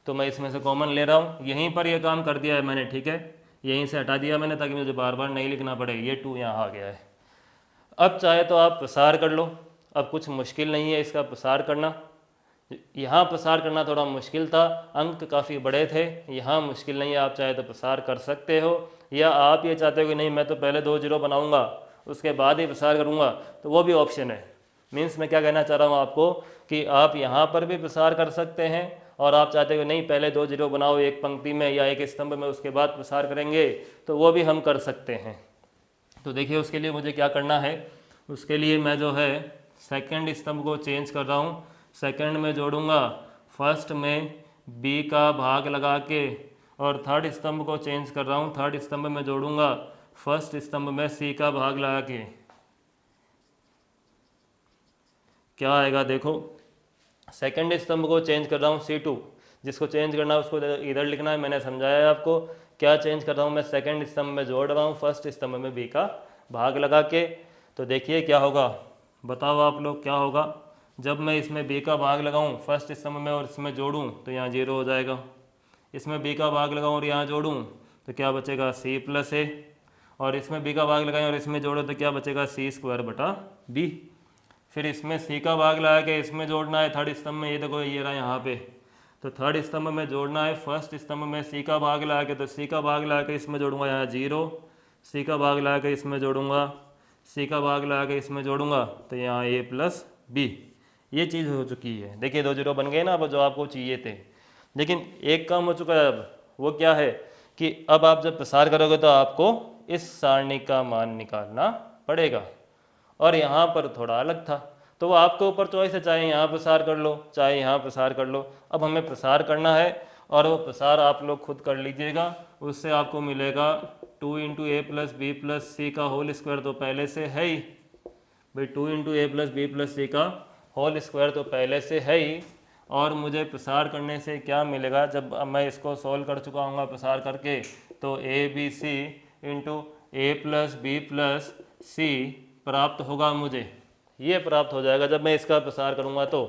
तो मैं इसमें से कॉमन ले रहा हूँ। यहीं पर ये काम कर दिया है मैंने, ठीक है, यहीं से हटा दिया मैंने ताकि मुझे बार बार नहीं लिखना पड़े। ये 2 यहाँ आ गया है, अब चाहे तो आप प्रसार कर लो, अब कुछ मुश्किल नहीं है इसका प्रसार करना। यहाँ प्रसार करना थोड़ा मुश्किल था, अंक काफ़ी बड़े थे, यहाँ मुश्किल नहीं है, आप चाहे तो प्रसार कर सकते हो। या आप ये चाहते हो कि नहीं मैं तो पहले 2 जीरो बनाऊंगा उसके बाद ही प्रसार करूंगा, तो वो भी ऑप्शन है। मीन्स मैं क्या कहना चाह रहा हूँ आपको कि आप यहाँ पर भी प्रसार कर सकते हैं, और आप चाहते हो नहीं पहले 2 जीरो बनाओ एक पंक्ति में या एक स्तंभ में, उसके बाद प्रसार करेंगे, तो वो भी हम कर सकते हैं। तो देखिए उसके लिए मुझे क्या करना है, उसके लिए मैं जो है सेकंड स्तंभ को चेंज कर रहा हूँ। सेकंड में जोड़ूंगा फर्स्ट में बी का भाग लगा के, और थर्ड स्तंभ को चेंज कर रहा हूँ, थर्ड स्तंभ में जोड़ूंगा फर्स्ट स्तंभ में सी का भाग लगा के। क्या आएगा देखो, सेकंड स्तंभ को चेंज कर रहा हूँ C2, जिसको चेंज करना है उसको इधर लिखना है, मैंने समझाया है आपको। क्या चेंज कर रहा हूँ मैं, सेकंड स्तंभ में जोड़ रहा हूँ फर्स्ट स्तंभ में बी का भाग लगा के। तो देखिए क्या होगा, बताओ आप लोग क्या होगा। जब मैं इसमें बी का भाग लगाऊँ फर्स्ट स्तंभ में और इसमें जोड़ूँ तो यहाँ 0 हो जाएगा। इसमें बी का भाग लगाऊँ और यहाँ जोड़ूँ तो क्या बचेगा C + A, और इसमें बी का भाग लगाएं और इसमें जोड़ो तो क्या बचेगा C²/B। फिर इसमें सी का भाग लगा के इसमें जोड़ना है थर्ड स्तंभ में, ये देखो ये रहा यहाँ पे, तो थर्ड स्तंभ में जोड़ना है फर्स्ट स्तंभ में सी का भाग लगा के, तो सी का भाग लगा के इसमें जोड़ूंगा यहाँ 0, सी का भाग लगा के इसमें जोड़ूंगा, सी का भाग लगा के इसमें जोड़ूंगा तो यहाँ A+B। ये चीज़ हो चुकी है, देखिए 2 जीरो बन गए ना अब जो आपको चाहिए थे। लेकिन एक काम हो चुका है अब, वो क्या है कि अब आप जब प्रसार करोगे तो आपको इस सारणी का मान निकालना पड़ेगा, और यहाँ पर थोड़ा अलग था। तो वो आपके ऊपर चॉइस है, चाहे यहाँ प्रसार कर लो चाहे यहाँ प्रसार कर लो। अब हमें प्रसार करना है और वो प्रसार आप लोग खुद कर लीजिएगा। उससे आपको मिलेगा 2 × A + B + C का होल स्क्वायर, तो पहले से है ही भाई, 2 × A + B + C का होल स्क्वायर तो पहले से है ही। और मुझे प्रसार करने से क्या मिलेगा, जब मैं इसको सॉल्व कर चुका हूँ प्रसार करके, तो ABC × A + B + C प्राप्त होगा मुझे, ये प्राप्त हो जाएगा जब मैं इसका प्रसार करूँगा। तो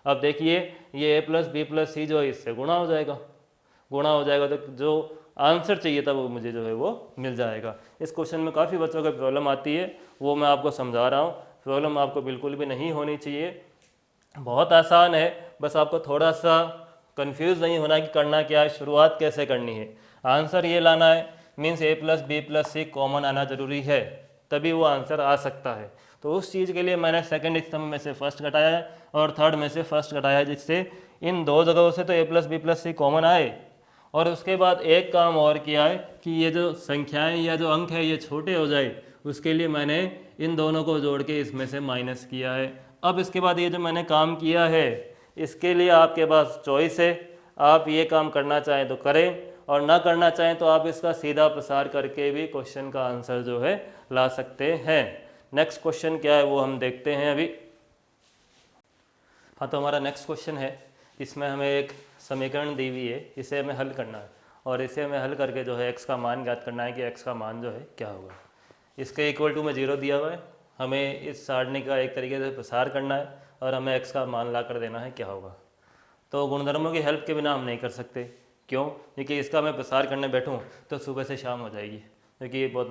अब देखिए ये A + B + C जो है इससे गुणा हो जाएगा, गुणा हो जाएगा तो जो आंसर चाहिए था वो मुझे जो है वो मिल जाएगा। इस क्वेश्चन में काफ़ी बच्चों को प्रॉब्लम आती है, वो मैं आपको समझा रहा हूँ। प्रॉब्लम आपको बिल्कुल भी नहीं होनी चाहिए, बहुत आसान है, बस आपको थोड़ा सा कंफ्यूज नहीं होना कि करना क्या है, शुरुआत कैसे करनी है। आंसर ये लाना है, means A + B + C common आना जरूरी है, तभी वो आंसर आ सकता है। तो उस चीज़ के लिए मैंने सेकंड स्तंभ में से फर्स्ट घटाया है और थर्ड में से फर्स्ट घटाया है, जिससे इन 2 जगहों से तो A + B + C कॉमन आए। और उसके बाद एक काम और किया है कि ये जो संख्याएं या जो अंक है ये छोटे हो जाए, उसके लिए मैंने इन दोनों को जोड़ के इसमें से माइनस किया है। अब इसके बाद ये जो मैंने काम किया है इसके लिए आपके पास चॉइस है, आप ये काम करना चाहें तो करें और ना करना चाहें तो आप इसका सीधा प्रसार करके भी क्वेश्चन का आंसर जो है ला सकते हैं। नेक्स्ट क्वेश्चन क्या है वो हम देखते हैं अभी। हाँ, तो हमारा नेक्स्ट क्वेश्चन है, इसमें हमें एक समीकरण दी हुई है, इसे हमें हल करना है और इसे हमें हल करके जो है x का मान ज्ञात करना है कि x का मान जो है क्या होगा। इसके इक्वल टू में 0 दिया हुआ है, हमें इस सारणी का एक तरीके से प्रसार करना है और हमें x का मान ला कर देना है क्या होगा। तो गुणधर्मों की हेल्प के बिना हम नहीं कर सकते, क्यों? क्योंकि इसका मैं प्रसार करने बैठूँ तो सुबह से शाम हो जाएगी, क्योंकि ये बहुत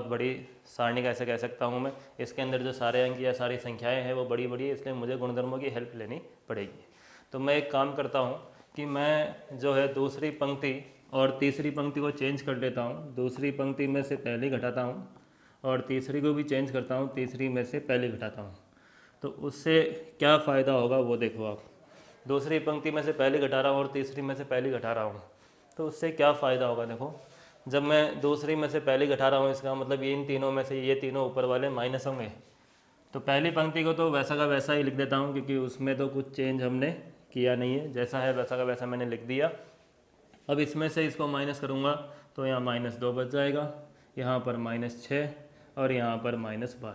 बड़ी सारणी कैसे कह सकता हूँ मैं, इसके अंदर जो सारे अंक या सारी संख्याएं हैं वो बड़ी बड़ी है, इसलिए मुझे गुणधर्मों की हेल्प लेनी पड़ेगी। तो मैं एक काम करता हूँ कि मैं जो है दूसरी पंक्ति और तीसरी पंक्ति को चेंज कर लेता हूँ, दूसरी पंक्ति में से पहली घटाता हूँ और तीसरी को भी चेंज करता हूँ, तीसरी में से पहली घटाता हूँ। तो उससे क्या फ़ायदा होगा वो देखो आप, दूसरी पंक्ति में से पहली घटा रहा हूँ और तीसरी में से पहली घटा रहा हूँ, तो उससे क्या फ़ायदा होगा देखो। जब मैं दूसरी में से पहली घटा रहा हूँ इसका मतलब ये इन तीनों में से ये तीनों ऊपर वाले माइनस होंगे, तो पहली पंक्ति को तो वैसा का वैसा ही लिख देता हूँ क्योंकि उसमें तो कुछ चेंज हमने किया नहीं है, जैसा है वैसा का वैसा मैंने लिख दिया। अब इसमें से इसको माइनस करूँगा तो यहाँ -2 बच जाएगा, यहाँ पर -6 और यहाँ पर -12।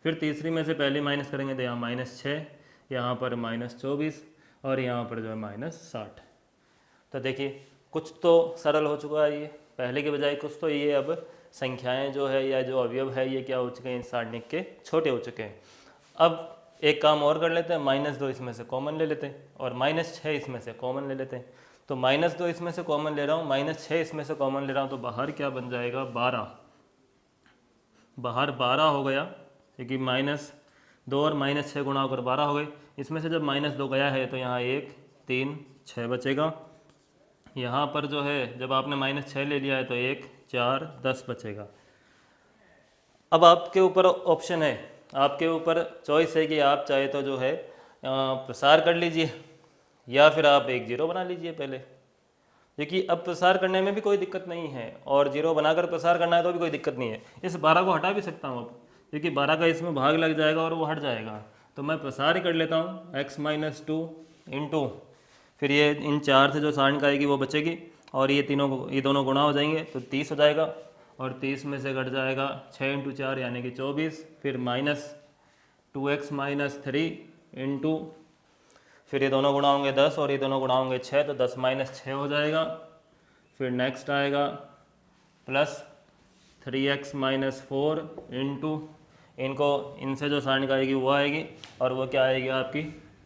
फिर तीसरी में से पहली माइनस करेंगे तो यहाँ -6, यहाँ पर -24 और यहाँ पर जो है -60। तो देखिए कुछ तो सरल हो चुका है, ये पहले के बजाय कुछ तो ये अब संख्याएं जो है या जो अवयव है ये क्या हो चुके हैं, इस सारणी के छोटे हो चुके हैं। अब एक काम और कर लेते हैं, -2 इसमें से कॉमन ले लेते हैं और -6 इसमें से कॉमन ले लेते हैं। तो -2 इसमें से कॉमन ले रहा हूँ, -6 इसमें से कॉमन ले रहा हूँ, तो बाहर क्या बन जाएगा 12। बाहर 12 हो गया, क्योंकि -2 और -6 गुणा होकर 12 हो गए। इसमें से जब -2 गया है तो यहाँ 1 3 6 बचेगा। यहाँ पर जो है जब आपने -6 ले लिया है तो 1 4 10 बचेगा। अब आपके ऊपर ऑप्शन है, आपके ऊपर चॉइस है कि आप चाहे तो जो है प्रसार कर लीजिए या फिर आप एक जीरो बना लीजिए पहले, क्योंकि अब प्रसार करने में भी कोई दिक्कत नहीं है और जीरो बनाकर प्रसार करना है तो भी कोई दिक्कत नहीं है। इस 12 को हटा भी सकता हूँ अब, क्योंकि 12 का इसमें भाग लग जाएगा और वो हट जाएगा, तो मैं प्रसार ही कर लेता हूँ x - 2 इंटू फिर ये इन 4 से जो सारणी आएगी वो बचेगी और ये दोनों गुणा हो जाएंगे तो 30 हो जाएगा और 30 में से घट जाएगा 6 × 4 यानी कि 24, फिर -2x - 3 इंटू फिर ये दोनों गुणा होंगे 10 और ये दोनों गुणा होंगे 6 तो 10 - 6 हो जाएगा। फिर नेक्स्ट आएगा +3x - 4 इंटू इनसे जो सारणी आएगी वो आएगी और वो क्या आएगी आपकी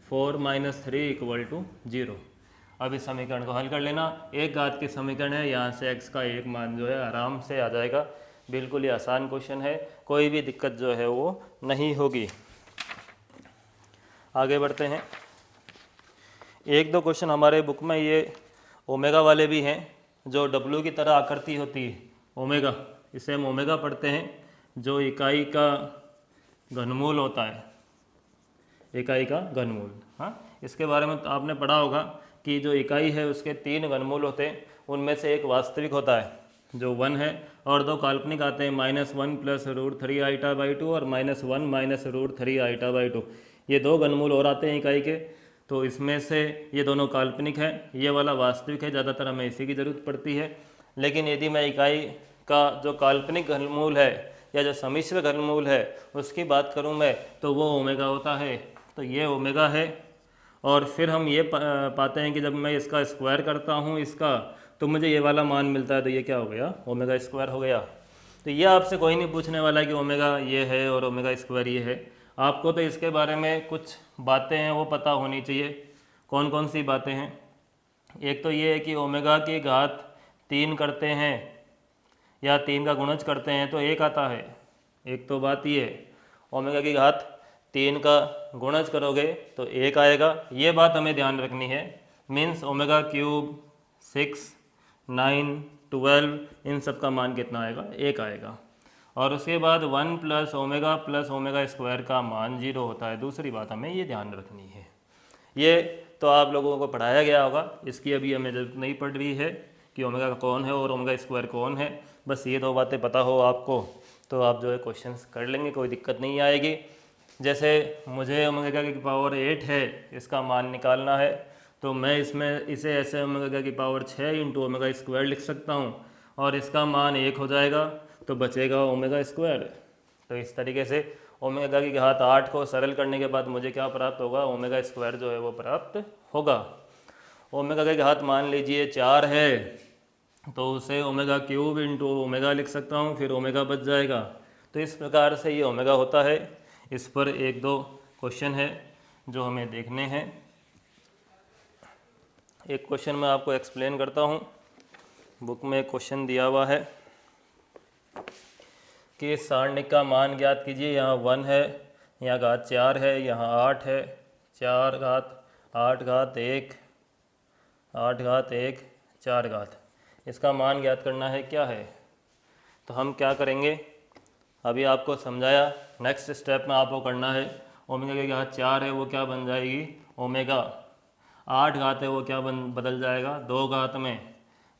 4 - 3 = 0। अब इस समीकरण को हल कर लेना, एक घात की समीकरण है, यहाँ से x का एक मान जो है आराम से आ जाएगा। बिल्कुल ही आसान क्वेश्चन है, कोई भी दिक्कत जो है वो नहीं होगी। आगे बढ़ते हैं। एक दो क्वेश्चन हमारे बुक में ये ओमेगा वाले भी हैं, जो W की तरह आकृति होती है ओमेगा, इसे हम ओमेगा पढ़ते हैं, जो इकाई का घनमूल होता है, इकाई का घनमूल। हाँ, इसके बारे में तो आपने पढ़ा होगा कि जो इकाई है उसके 3 घनमूल होते हैं, उनमें से एक वास्तविक होता है जो 1 है और 2 काल्पनिक आते हैं -1 + √3i/2 और -1 - √3i/2। ये 2 घनमूल और आते हैं इकाई के, तो इसमें से ये दोनों काल्पनिक हैं, ये वाला वास्तविक है, ज़्यादातर हमें इसी की ज़रूरत पड़ती है। लेकिन यदि मैं इकाई का जो काल्पनिक घनमूल है या जो सम्मिश्र घनमूल है उसकी बात करूं मैं, तो वो ओमेगा होता है, तो ये ओमेगा है। और फिर हम ये पाते हैं कि जब मैं इसका स्क्वायर करता हूँ इसका, तो मुझे ये वाला मान मिलता है, तो ये क्या हो गया, ओमेगा स्क्वायर हो गया। तो ये आपसे कोई नहीं पूछने वाला है कि ओमेगा ये है और ओमेगा स्क्वायर ये है, आपको तो इसके बारे में कुछ बातें हैं वो पता होनी चाहिए। कौन कौन सी बातें हैं? एक तो ये है कि ओमेगा की घात 3 करते हैं या 3 का गुणज करते हैं तो 1 आता है। एक तो बात ये है, ओमेगा की घात 3 का गुणज करोगे तो 1 आएगा, ये बात हमें ध्यान रखनी है। मीन्स ओमेगा क्यूब 6 9 12 इन सब का मान कितना आएगा, 1 आएगा। और उसके बाद 1 + ओमेगा स्क्वायर का मान 0 होता है। दूसरी बात हमें ये ध्यान रखनी है, ये तो आप लोगों को पढ़ाया गया होगा, इसकी अभी हमें जरूरत नहीं पड़ रही है कि ओमेगा कौन है और ओमेगा स्क्वायर कौन है। बस ये 2 बातें पता हो आपको तो आप जो है क्वेश्चंस कर लेंगे, कोई दिक्कत नहीं आएगी। जैसे मुझे ओमेगा की पावर 8 है, इसका मान निकालना है, तो मैं इसे ऐसे ओमेगा की पावर 6 × ओमेगा स्क्वायर लिख सकता हूँ और इसका मान 1 हो जाएगा, तो बचेगा ओमेगा स्क्वायर। तो इस तरीके से ओमेगा की घात 8 को सरल करने के बाद मुझे क्या प्राप्त होगा, ओमेगा स्क्वायर जो है वो प्राप्त होगा। ओमेगा की घात मान लीजिए 4 है, तो उसे ओमेगा क्यूब × ओमेगा लिख सकता हूँ, फिर ओमेगा बच जाएगा। तो इस प्रकार से ये ओमेगा होता है। इस पर 1-2 क्वेश्चन है जो हमें देखने हैं। एक क्वेश्चन मैं आपको एक्सप्लेन करता हूँ। बुक में क्वेश्चन दिया हुआ है कि सारणिक का मान ज्ञात कीजिए। यहाँ 1 है, यहाँ घात 4 है, यहाँ 8 है, 4 घात 8 घात 1 8 घात 1 4 घात, इसका मान ज्ञात करना है क्या है। तो हम क्या करेंगे, अभी आपको समझाया, नेक्स्ट स्टेप में आपको करना है। ओमेगा की घात 4 है वो क्या बन जाएगी, ओमेगा। 8 घात है वो क्या बदल जाएगा, 2 घात में,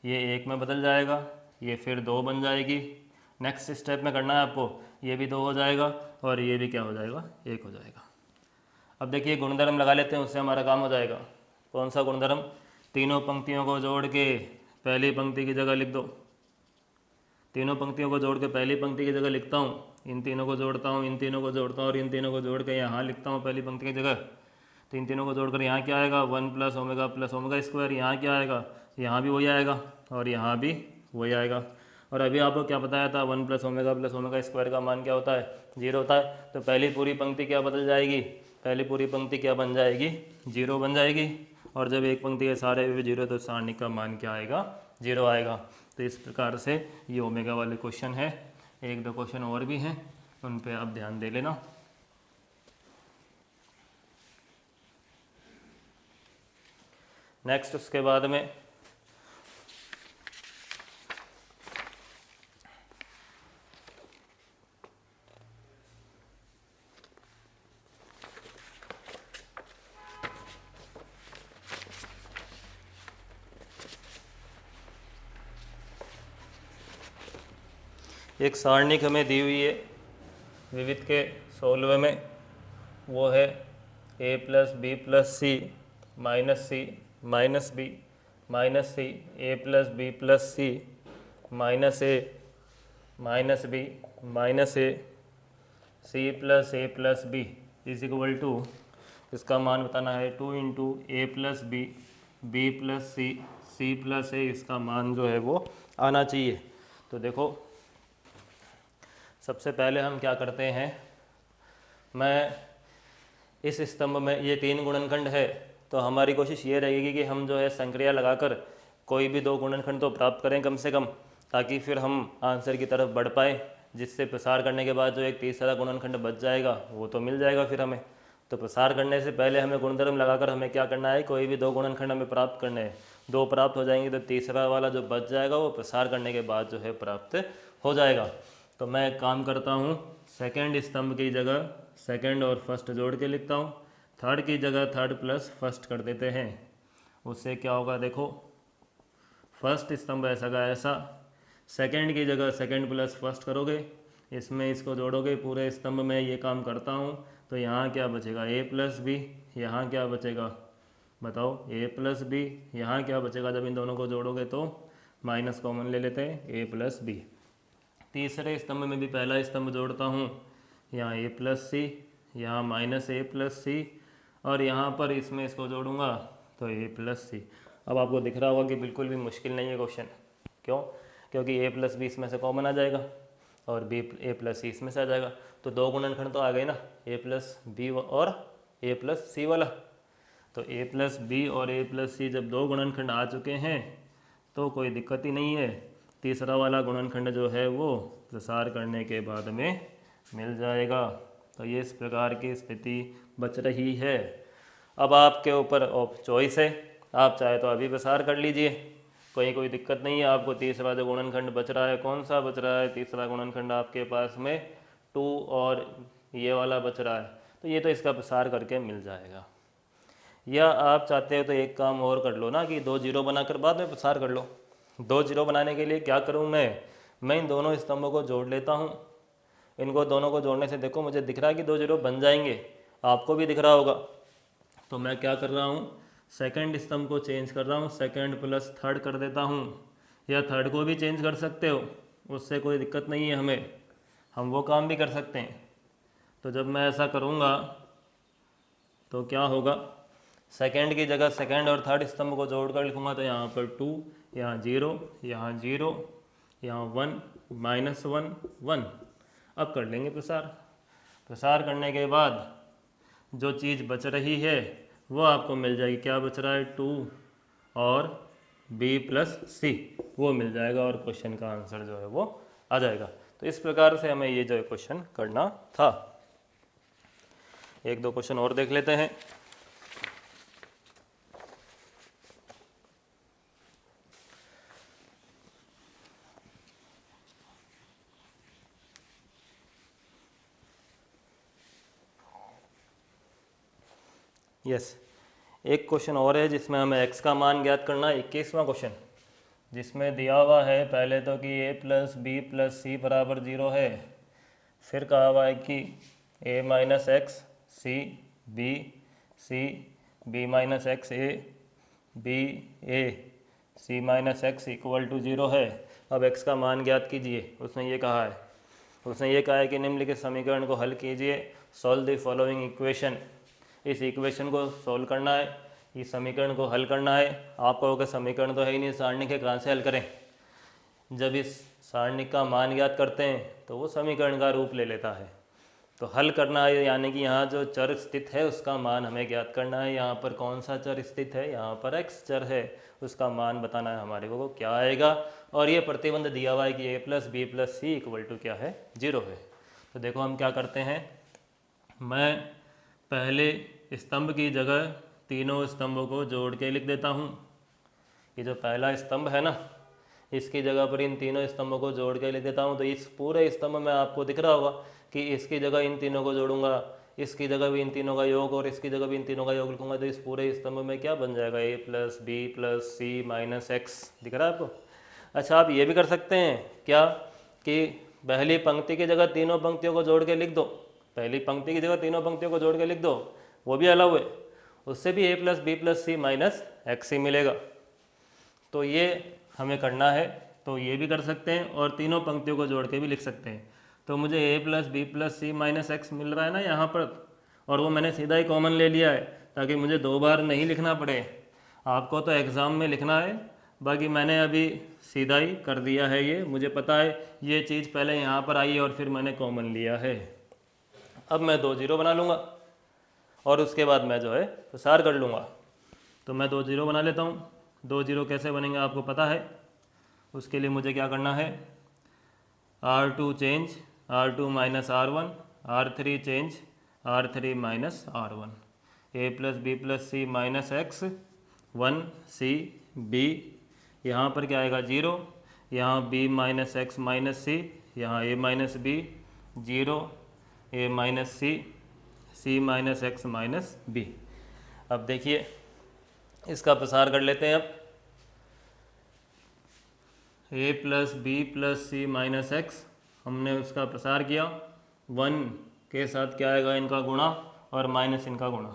ये 1 में बदल जाएगा, ये फिर 2 बन जाएगी। नेक्स्ट स्टेप में करना है आपको, ये भी 2 हो जाएगा और ये भी क्या हो जाएगा, 1 हो जाएगा। अब देखिए गुणधर्म लगा लेते हैं, उससे हमारा काम हो जाएगा। कौन सा गुणधर्म, तीनों पंक्तियों को जोड़ के पहली पंक्ति की जगह लिख दो। तीनों पंक्तियों को जोड़ के पहली पंक्ति की जगह लिखता हूँ, इन तीनों को जोड़ता हूँ, इन तीनों को जोड़ता हूँ और इन तीनों को जोड़ के यहाँ लिखता हूँ पहली पंक्ति की जगह। तो इन तीनों को जोड़कर यहाँ क्या आएगा, 1 + ओमेगा स्क्वायर। यहाँ क्या आएगा, यहाँ भी वही आएगा और यहाँ भी वही आएगा। और अभी आपको क्या बताया था, 1 + ओमेगा स्क्वायर का मान क्या होता है, 0 होता है। तो पहली पूरी पंक्ति क्या बदल जाएगी, पहली पूरी पंक्ति क्या बन जाएगी, 0 बन जाएगी। और जब एक पंक्ति के सारे भी 0 तो सारणिक का मान क्या आएगा, 0 आएगा। तो इस प्रकार से ये ओमेगा वाले क्वेश्चन है। 1-2 क्वेश्चन और भी हैं। उन पे आप ध्यान दे लेना। नेक्स्ट उसके बाद में एक सारणिक हमें दी हुई है विविध के 16वें में, वो है a plus B plus C minus C minus B minus C, A plus B plus C minus A minus B minus A, C plus B is equal to, इसका मान बताना है 2 इंटू A plus B plus C plus A, इसका मान जो है वो आना चाहिए। तो देखो सबसे पहले हम क्या करते हैं, मैं इस स्तंभ में ये 3 गुणनखंड है, तो हमारी कोशिश ये रहेगी कि हम जो है संक्रिया लगाकर कोई भी 2 गुणनखंड तो प्राप्त करें कम से कम, ताकि फिर हम आंसर की तरफ बढ़ पाएँ, जिससे प्रसार करने के बाद जो एक तीसरा गुणनखंड बच जाएगा वो तो मिल जाएगा फिर हमें। तो प्रसार करने से पहले हमें गुणधर्म लगाकर हमें क्या करना है, कोई भी 2 गुणनखंड हमें प्राप्त करने हैं। 2 प्राप्त हो जाएंगे तो तीसरा वाला जो बच जाएगा वो प्रसार करने के बाद जो है प्राप्त हो जाएगा। तो मैं एक काम करता हूँ, सेकंड स्तंभ की जगह सेकंड और फर्स्ट जोड़ के लिखता हूँ, थर्ड की जगह थर्ड प्लस फर्स्ट कर देते हैं। उससे क्या होगा, देखो फर्स्ट स्तंभ ऐसा का ऐसा, सेकंड की जगह सेकंड प्लस फर्स्ट करोगे, इसमें इसको जोड़ोगे, पूरे स्तंभ में ये काम करता हूँ, तो यहाँ क्या बचेगा a प्लस बी, यहाँ क्या बचेगा बताओ a प्लस बी, यहाँ क्या बचेगा, जब इन दोनों को जोड़ोगे तो माइनस कॉमन ले लेते हैं a प्लस बी। तीसरे स्तंभ में भी पहला स्तंभ जोड़ता हूँ, यहाँ a प्लस सी, यहाँ माइनस a प्लस सी, और यहाँ पर इसमें इसको जोड़ूंगा तो a प्लस सी। अब आपको दिख रहा होगा कि बिल्कुल भी मुश्किल नहीं है क्वेश्चन, क्यों, क्योंकि a प्लस बी इसमें से कॉमन आ जाएगा और a प्लस सी इसमें से आ जाएगा, तो 2 गुणनखंड तो आ गए ना, a प्लस बी और a प्लस सी वाला। तो a प्लस बी और a प्लस सी जब 2 गुणनखंड आ चुके हैं तो कोई दिक्कत ही नहीं है, तीसरा वाला गुणनखंड जो है वो प्रसार करने के बाद में मिल जाएगा। तो ये इस प्रकार की स्थिति बच रही है। अब आपके ऊपर चॉइस है, आप चाहे तो अभी प्रसार कर लीजिए, कोई दिक्कत नहीं है। आपको तीसरा जो गुणनखंड बच रहा है, कौन सा बच रहा है, तीसरा गुणनखंड आपके पास में 2 और ये वाला बच रहा है, तो ये तो इसका प्रसार करके मिल जाएगा। या आप चाहते हो तो एक काम और कर लो ना, कि 2 जीरो बनाकर बाद में प्रसार कर लो। 2 जीरो बनाने के लिए क्या करूँ मैं इन दोनों स्तंभों को जोड़ लेता हूँ। इनको दोनों को जोड़ने से देखो मुझे दिख रहा है कि 2 जीरो बन जाएंगे, आपको भी दिख रहा होगा। तो मैं क्या कर रहा हूँ, सेकंड स्तंभ को चेंज कर रहा हूँ, सेकंड प्लस थर्ड कर देता हूँ, या थर्ड को भी चेंज कर सकते हो, उससे कोई दिक्कत नहीं है हमें, हम वो काम भी कर सकते हैं। तो जब मैं ऐसा करूँगा तो क्या होगा, सेकंड की जगह सेकंड और थर्ड स्तंभ को जोड़कर लिखूँगा, तो यहाँ पर 2, यहाँ 0, यहाँ 0, यहाँ 1, -1 1। अब कर लेंगे प्रसार करने के बाद जो चीज़ बच रही है वो आपको मिल जाएगी। क्या बच रहा है, 2 और b प्लस सी, वो मिल जाएगा और क्वेश्चन का आंसर जो है वो आ जाएगा। तो इस प्रकार से हमें ये जो क्वेश्चन करना था। 1-2 क्वेश्चन और देख लेते हैं। यस, एक क्वेश्चन और है जिसमें हमें x का मान ज्ञात करना है। 21वां क्वेश्चन, जिसमें दिया हुआ है पहले तो कि a plus B plus c बराबर 0 है, फिर कहा हुआ है कि a minus x c b minus x a b a c minus x equal to 0 है। अब x का मान ज्ञात कीजिए, उसने ये कहा है कि निम्नलिखित समीकरण को हल कीजिए, सॉल्व द फॉलोइंग इक्वेशन। इस इक्वेशन को सॉल्व करना है, इस समीकरण को हल करना है। आप कहोगे समीकरण तो है ही नहीं, सारणिक है, कहाँ से हल करें। जब इस सारणिक का मान ज्ञात करते हैं तो वो समीकरण का रूप ले लेता है। तो हल करना है, यानी कि यहाँ जो चर स्थित है उसका मान हमें ज्ञात करना है। यहाँ पर कौन सा चर स्थित है, यहाँ पर x चर है, उसका मान बताना है हमारे को क्या आएगा। और ये प्रतिबंध दिया हुआ है कि a plus B plus c equal to क्या है, 0 है। तो देखो हम क्या करते हैं, मैं पहले स्तंभ की जगह तीनों स्तंभों को जोड़ के लिख देता हूँ। ये जो पहला स्तंभ है ना, इसकी जगह पर इन तीनों स्तंभों को जोड़ के लिख देता हूँ। तो इस पूरे स्तंभ में आपको दिख रहा होगा कि इसकी जगह इन तीनों को जोड़ूंगा, इसकी जगह भी इन तीनों का योग और इसकी जगह भी इन तीनों का योग लिखूंगा। तो इस पूरे स्तंभ में क्या बन जाएगा, a plus B plus C minus x. दिख रहा है आपको? अच्छा, आप ये भी कर सकते हैं क्या कि पहली पंक्ति की जगह तीनों पंक्तियों को जोड़ के लिख दो, पहली पंक्ति की जगह तीनों पंक्तियों को जोड़ के लिख दो, वो भी अलाउ है। उससे भी a plus B plus C minus X ही मिलेगा। तो ये हमें करना है, तो ये भी कर सकते हैं और तीनों पंक्तियों को जोड़ के भी लिख सकते हैं। तो मुझे a plus B plus C minus X मिल रहा है ना यहाँ पर, और वो मैंने सीधा ही कॉमन ले लिया है ताकि मुझे दो बार नहीं लिखना पड़े। आपको तो एग्ज़ाम में लिखना है, बाकी मैंने अभी सीधा ही कर दिया है। ये मुझे पता है ये चीज़ पहले यहाँ पर आई और फिर मैंने कॉमन लिया है। अब मैं 2 जीरो बना लूँगा और उसके बाद मैं जो है प्रसार कर लूँगा। तो मैं 2 जीरो बना लेता हूँ। 2 जीरो कैसे बनेंगे आपको पता है। उसके लिए मुझे क्या करना है, R2 change R2 minus R1, R3 change R3 minus R1, a plus B plus C minus x 1 c b, यहाँ पर क्या आएगा 0, यहाँ b माइनस एक्स माइनस सी, यहाँ a minus b 0, a minus c, c minus x minus b. अब देखिए इसका प्रसार कर लेते हैं। अब a plus B plus C minus x हमने उसका प्रसार किया, 1 के साथ क्या आएगा इनका गुणा और माइनस इनका गुणा।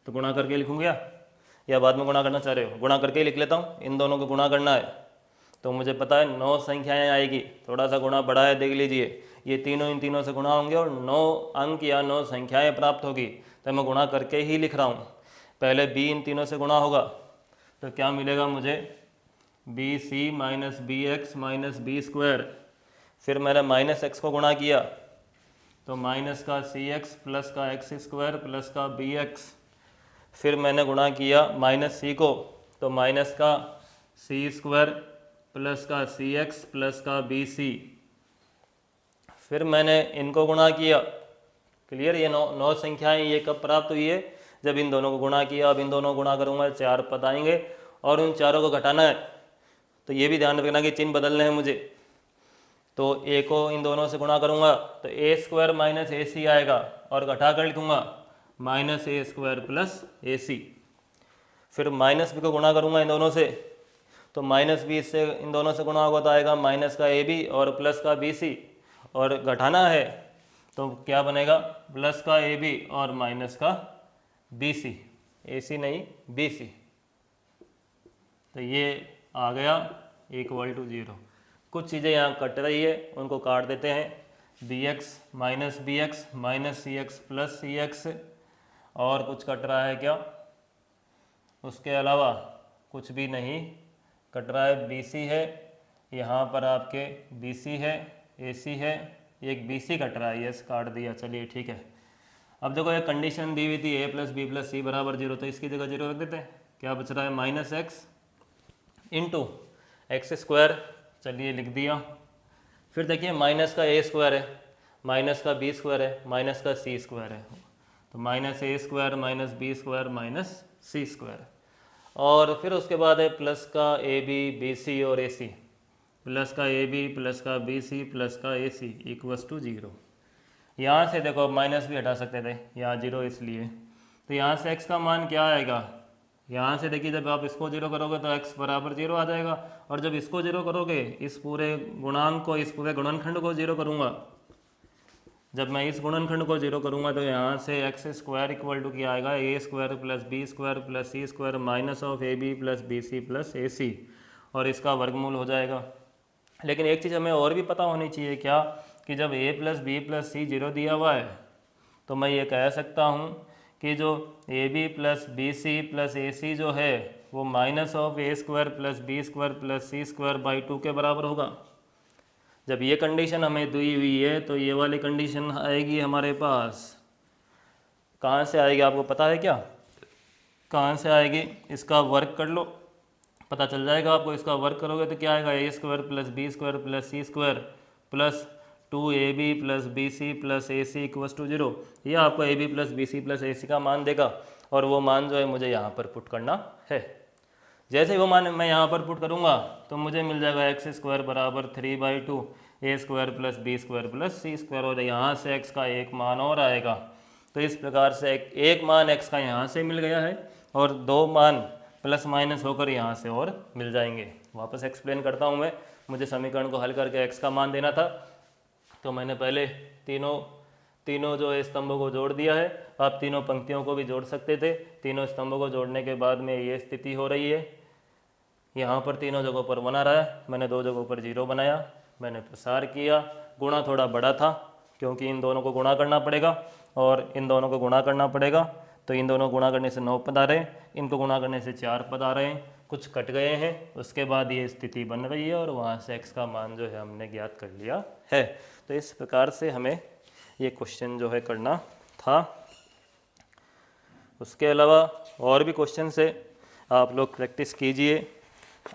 तो गुणा करके लिखूँगा या बाद में गुणा करना चाह रहे हो? गुणा करके ही लिख लेता हूँ, इन दोनों को गुणा करना है। तो मुझे पता है 9 संख्याएं आएगी, थोड़ा सा गुणा बढ़ा है देख लीजिए, ये तीनों इन तीनों से गुणा होंगे और 9 अंक या 9 संख्याएं प्राप्त होगी। तो मैं गुणा करके ही लिख रहा हूँ। पहले b इन तीनों से गुणा होगा तो क्या मिलेगा मुझे, b c minus b x minus B square. फिर मैंने माइनस एक्स को गुणा किया तो माइनस का सी एक्स प्लस का एक्स स्क्वायर प्लस का बी एक्स। फिर मैंने गुणा किया माइनस सी को तो माइनस का सी स्क्वायर प्लस का सी एक्स प्लस का बी सी। फिर मैंने इनको गुणा किया। क्लियर? ये 9 संख्याएं ये कब प्राप्त हुई है, जब इन दोनों को गुणा किया। अब इन दोनों को गुणा करूँगा 4 पद आएंगे और उन चारों को घटाना है। तो ये भी ध्यान रखना कि चिन्ह बदलने हैं मुझे। तो a को इन दोनों से गुणा करूँगा तो a स्क्वायर माइनस ए सी आएगा और घटा कर लिखूँगा minus A square plus A सी। फिर माइनस बी को गुणा करूँगा इन दोनों से तो माइनस बी इससे इन दोनों से गुणा होगा तो आएगा माइनस का ए बी और प्लस का बी सी, और घटाना है तो क्या बनेगा, प्लस का ए बी और माइनस का बी सी, ए सी नहीं बी सी। तो ये आ गया इक्वल टू 0। कुछ चीज़ें यहाँ कट रही है उनको काट देते हैं, बी एक्स माइनस सी एक्स प्लस सी एक्स। और कुछ कट रहा है क्या, उसके अलावा कुछ भी नहीं कट रहा है। बी सी है, यहाँ पर आपके बी सी है, ए सी है, एक बी सी कट रहा है, यस काट दिया, चलिए ठीक है। अब देखो एक कंडीशन दी हुई थी a plus B plus c बराबर 0, तो इसकी जगह 0 रख देते हैं। क्या बच रहा है, minus X into X square, चलिए लिख दिया। फिर देखिए माइनस का ए स्क्वायर है, माइनस का बी स्क्वायर है, माइनस का सी स्क्वायर है, तो minus A square minus B square minus C square. और फिर उसके बाद है प्लस का ए बी बी सी और ए सी, प्लस का ए बी प्लस का बी सी प्लस का ए सी इक्वस टू 0। यहाँ से देखो माइनस भी हटा सकते थे, यहाँ 0 इसलिए। तो यहाँ से x का मान क्या आएगा, यहाँ से देखिए जब आप इसको 0 करोगे तो x बराबर 0 आ जाएगा, और जब इसको 0 करोगे इस पूरे गुणांक को, इस पूरे गुणनखंड को 0 करूँगा, जब मैं इस गुणनखंड को 0 करूँगा तो यहाँ से एक्स स्क्वायर इक्वल टू क्या आएगा, A square plus B square plus C square minus of A B plus B C plus A C, और इसका वर्गमूल हो जाएगा। लेकिन एक चीज़ हमें और भी पता होनी चाहिए, क्या कि जब a प्लस बी प्लस सी 0 दिया हुआ है तो मैं ये कह सकता हूँ कि जो A B plus B C plus A C जो है वो minus of A square plus B square plus C square by 2 के बराबर होगा। जब ये कंडीशन हमें दी हुई है तो ये वाली कंडीशन आएगी हमारे पास, कहाँ से आएगी आपको पता है क्या, कहाँ से आएगी, इसका वर्क कर लो पता चल जाएगा आपको। इसका वर्क करोगे तो क्या आएगा, A square plus B square plus C square plus 2ab plus B C plus A C equals to 0, ये आपको A B plus B C plus A C का मान देगा और वो मान जो है मुझे यहाँ पर पुट करना है। जैसे ही वो मान मैं यहाँ पर पुट करूँगा तो मुझे मिल जाएगा एक्स स्क्वायर बराबर 3/2 A square plus B square plus C square, और यहाँ से एक्स का एक मान और आएगा। तो इस प्रकार से एक मान एक्स का यहाँ से मिल गया है और दो मान प्लस माइनस होकर यहाँ से और मिल जाएंगे। वापस एक्सप्लेन करता हूँ मैं, मुझे समीकरण को हल करके एक्स का मान देना था, तो मैंने पहले तीनों जो है स्तंभों को जोड़ दिया है। आप तीनों पंक्तियों को भी जोड़ सकते थे। तीनों स्तंभों को जोड़ने के बाद में ये स्थिति हो रही है, यहाँ पर तीनों जगहों पर 1 आ रहा है, मैंने 2 जगहों पर 0 बनाया, मैंने प्रसार किया। गुणा थोड़ा बड़ा था क्योंकि इन दोनों को गुणा करना पड़ेगा और इन दोनों को गुणा करना पड़ेगा, तो इन दोनों को गुणा करने से 9 पद आ रहे हैं, इनको गुणा करने से 4 पद आ रहे हैं, कुछ कट गए हैं। उसके बाद ये स्थिति बन रही है और वहाँ से x का मान जो है हमने ज्ञात कर लिया है। तो इस प्रकार से हमें ये क्वेश्चन जो है करना था। उसके अलावा और भी क्वेश्चन से आप लोग प्रैक्टिस कीजिए।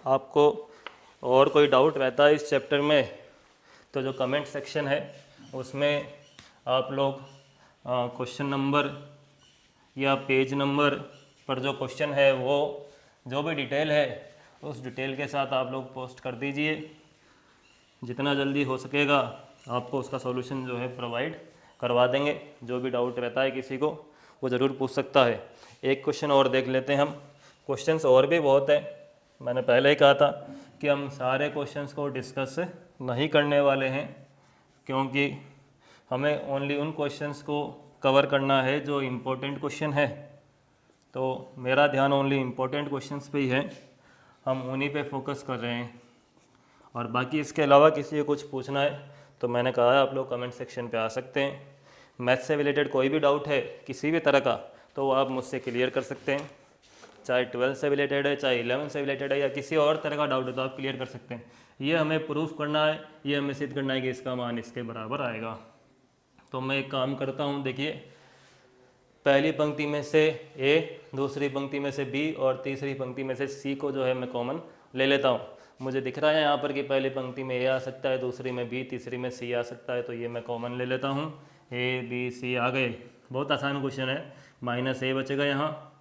आपको और कोई डाउट रहता है इस चैप्टर में तो जो कमेंट सेक्शन है उसमें आप लोग क्वेश्चन नंबर या पेज नंबर पर जो क्वेश्चन है वो जो भी डिटेल है उस डिटेल के साथ आप लोग पोस्ट कर दीजिए। जितना जल्दी हो सकेगा आपको उसका सॉल्यूशन जो है प्रोवाइड करवा देंगे। जो भी डाउट रहता है किसी को वो ज़रूर पूछ सकता है। एक क्वेश्चन और देख लेते हैं हम। क्वेश्चंस और भी बहुत हैं, मैंने पहले ही कहा था कि हम सारे क्वेश्चंस को डिस्कस नहीं करने वाले हैं क्योंकि हमें ओनली उन क्वेश्चंस को कवर करना है जो इम्पोर्टेंट क्वेश्चन है। तो मेरा ध्यान ओनली इम्पोर्टेंट क्वेश्चंस पे ही है, हम उन्हीं पे फोकस कर रहे हैं। और बाकी इसके अलावा किसी को कुछ पूछना है तो मैंने कहा है आप लोग कमेंट सेक्शन पे आ सकते हैं। मैथ से रिलेटेड कोई भी डाउट है किसी भी तरह का तो वो आप मुझसे क्लियर कर सकते हैं, चाहे 12 से रिलेटेड है, चाहे 11 से रिलेटेड है, या किसी और तरह का डाउट है तो आप क्लियर कर सकते हैं। ये हमें प्रूफ करना है, ये हमें सिद्ध करना है कि इसका मान इसके बराबर आएगा। तो मैं एक काम करता हूँ, देखिए पहली पंक्ति में से ए, दूसरी पंक्ति में से बी और तीसरी पंक्ति में से सी को जो है मैं कॉमन ले लेता हूँ। मुझे दिख रहा है यहाँ पर कि पहली पंक्ति में ए आ सकता है, दूसरी में बी, तीसरी में सी आ सकता है, तो ये मैं कॉमन ले लेता हूँ। ए बी सी आ गए। बहुत आसान क्वेश्चन है। माइनस ए बचेगा, यहाँ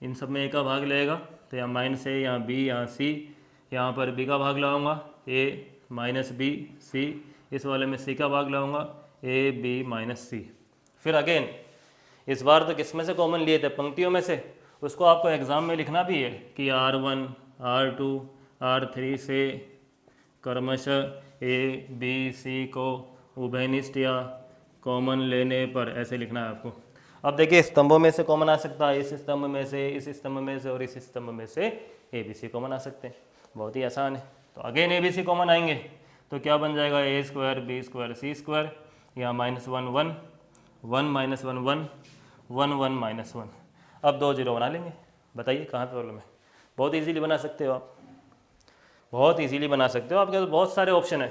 इन सब में ए का भाग लगेगा तो यहाँ माइनस ए, यहाँ बी, यहाँ सी, यहाँ पर बी का भाग लगाऊंगा ए माइनस बी सी, इस वाले में सी का भाग लगाऊंगा ए बी माइनस सी। फिर अगेन इस बार तो किस में से कॉमन लिए थे, पंक्तियों में से। उसको आपको एग्ज़ाम में लिखना भी है कि R1 R2 R3 से क्रमशः ए बी सी को उभयनिष्ठ या कॉमन लेने पर, ऐसे लिखना है आपको। अब देखिए स्तंभों में से कॉमन आ सकता है, इस स्तंभ में से, इस स्तंभ में से और इस स्तंभ में से ए बी सी कॉमन आ सकते हैं। बहुत ही आसान है। तो again a B c common आएंगे तो क्या बन जाएगा, a square b square c square, यहाँ -1 1 1 -1 1 1 1 -1। अब 2 0 बना लेंगे। बताइए कहाँ पे प्रॉब्लम है। बहुत इजीली बना सकते हो आप, बहुत इजीली बना सकते हो। आपके पास बहुत सारे ऑप्शन है।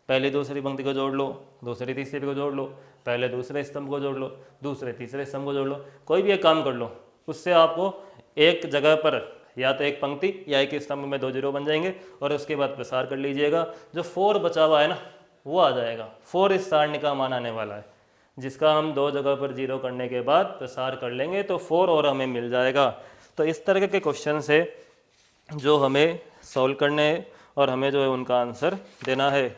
पहले दूसरी पंक्ति को जोड़ लो, दूसरी तीसरी को जोड़ लो, पहले दूसरे स्तंभ को जोड़ लो, दूसरे तीसरे स्तंभ को जोड़ लो, कोई भी एक काम कर लो, उससे आपको एक जगह पर या तो एक पंक्ति या एक स्तंभ में 2 0 बन जाएंगे और उसके बाद प्रसार कर लीजिएगा। जो 4 बचा हुआ है ना वो आ जाएगा। 4 इस सारणी का मान आने वाला है, जिसका हम 2 जगह पर 0 करने के बाद प्रसार कर लेंगे तो 4 और हमें मिल जाएगा। तो इस तरह के क्वेश्चन से जो हमें सॉल्व करने हैं और हमें जो है उनका आंसर देना है।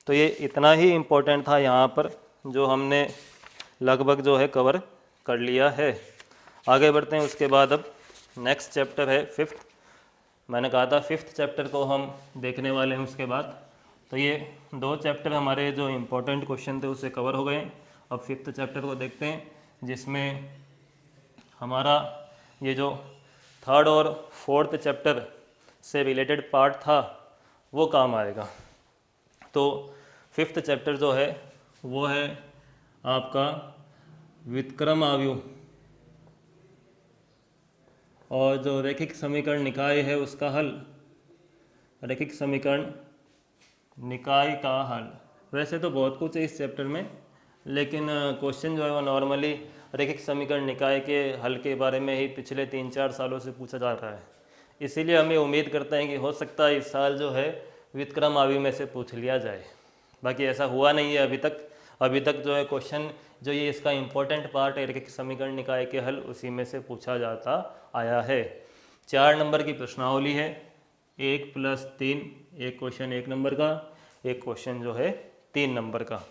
तो ये इतना ही इम्पोर्टेंट था यहाँ पर, जो हमने लगभग जो है कवर कर लिया है। आगे बढ़ते हैं। उसके बाद अब नेक्स्ट चैप्टर है 5th। मैंने कहा था 5th चैप्टर को हम देखने वाले हैं उसके बाद। तो ये 2 चैप्टर हमारे जो इम्पोर्टेंट क्वेश्चन थे उससे कवर हो गए। अब 5th चैप्टर को देखते हैं, जिसमें हमारा ये जो 3rd और 4th चैप्टर से रिलेटेड पार्ट था वो काम आएगा। तो 5th चैप्टर जो है वो है आपका व्युत्क्रम आव्यूह, और जो रैखिक समीकरण निकाय है उसका हल, रैखिक समीकरण निकाय का हल। वैसे तो बहुत कुछ है इस चैप्टर में, लेकिन क्वेश्चन जो है वो नॉर्मली रैखिक समीकरण निकाय के हल के बारे में ही पिछले 3-4 सालों से पूछा जा रहा है। इसीलिए हमें उम्मीद करते हैं कि हो सकता है इस साल जो है व्युत्क्रम आव्यूह में से पूछ लिया जाए। बाकी ऐसा हुआ नहीं है अभी तक जो है क्वेश्चन जो ये इसका इम्पोर्टेंट पार्ट है रैखिक समीकरण निकाय के हल उसी में से पूछा जाता आया है। 4 नंबर की प्रश्नावली है, 1+3, एक क्वेश्चन 1 नंबर का, एक क्वेश्चन जो है 3 नंबर का।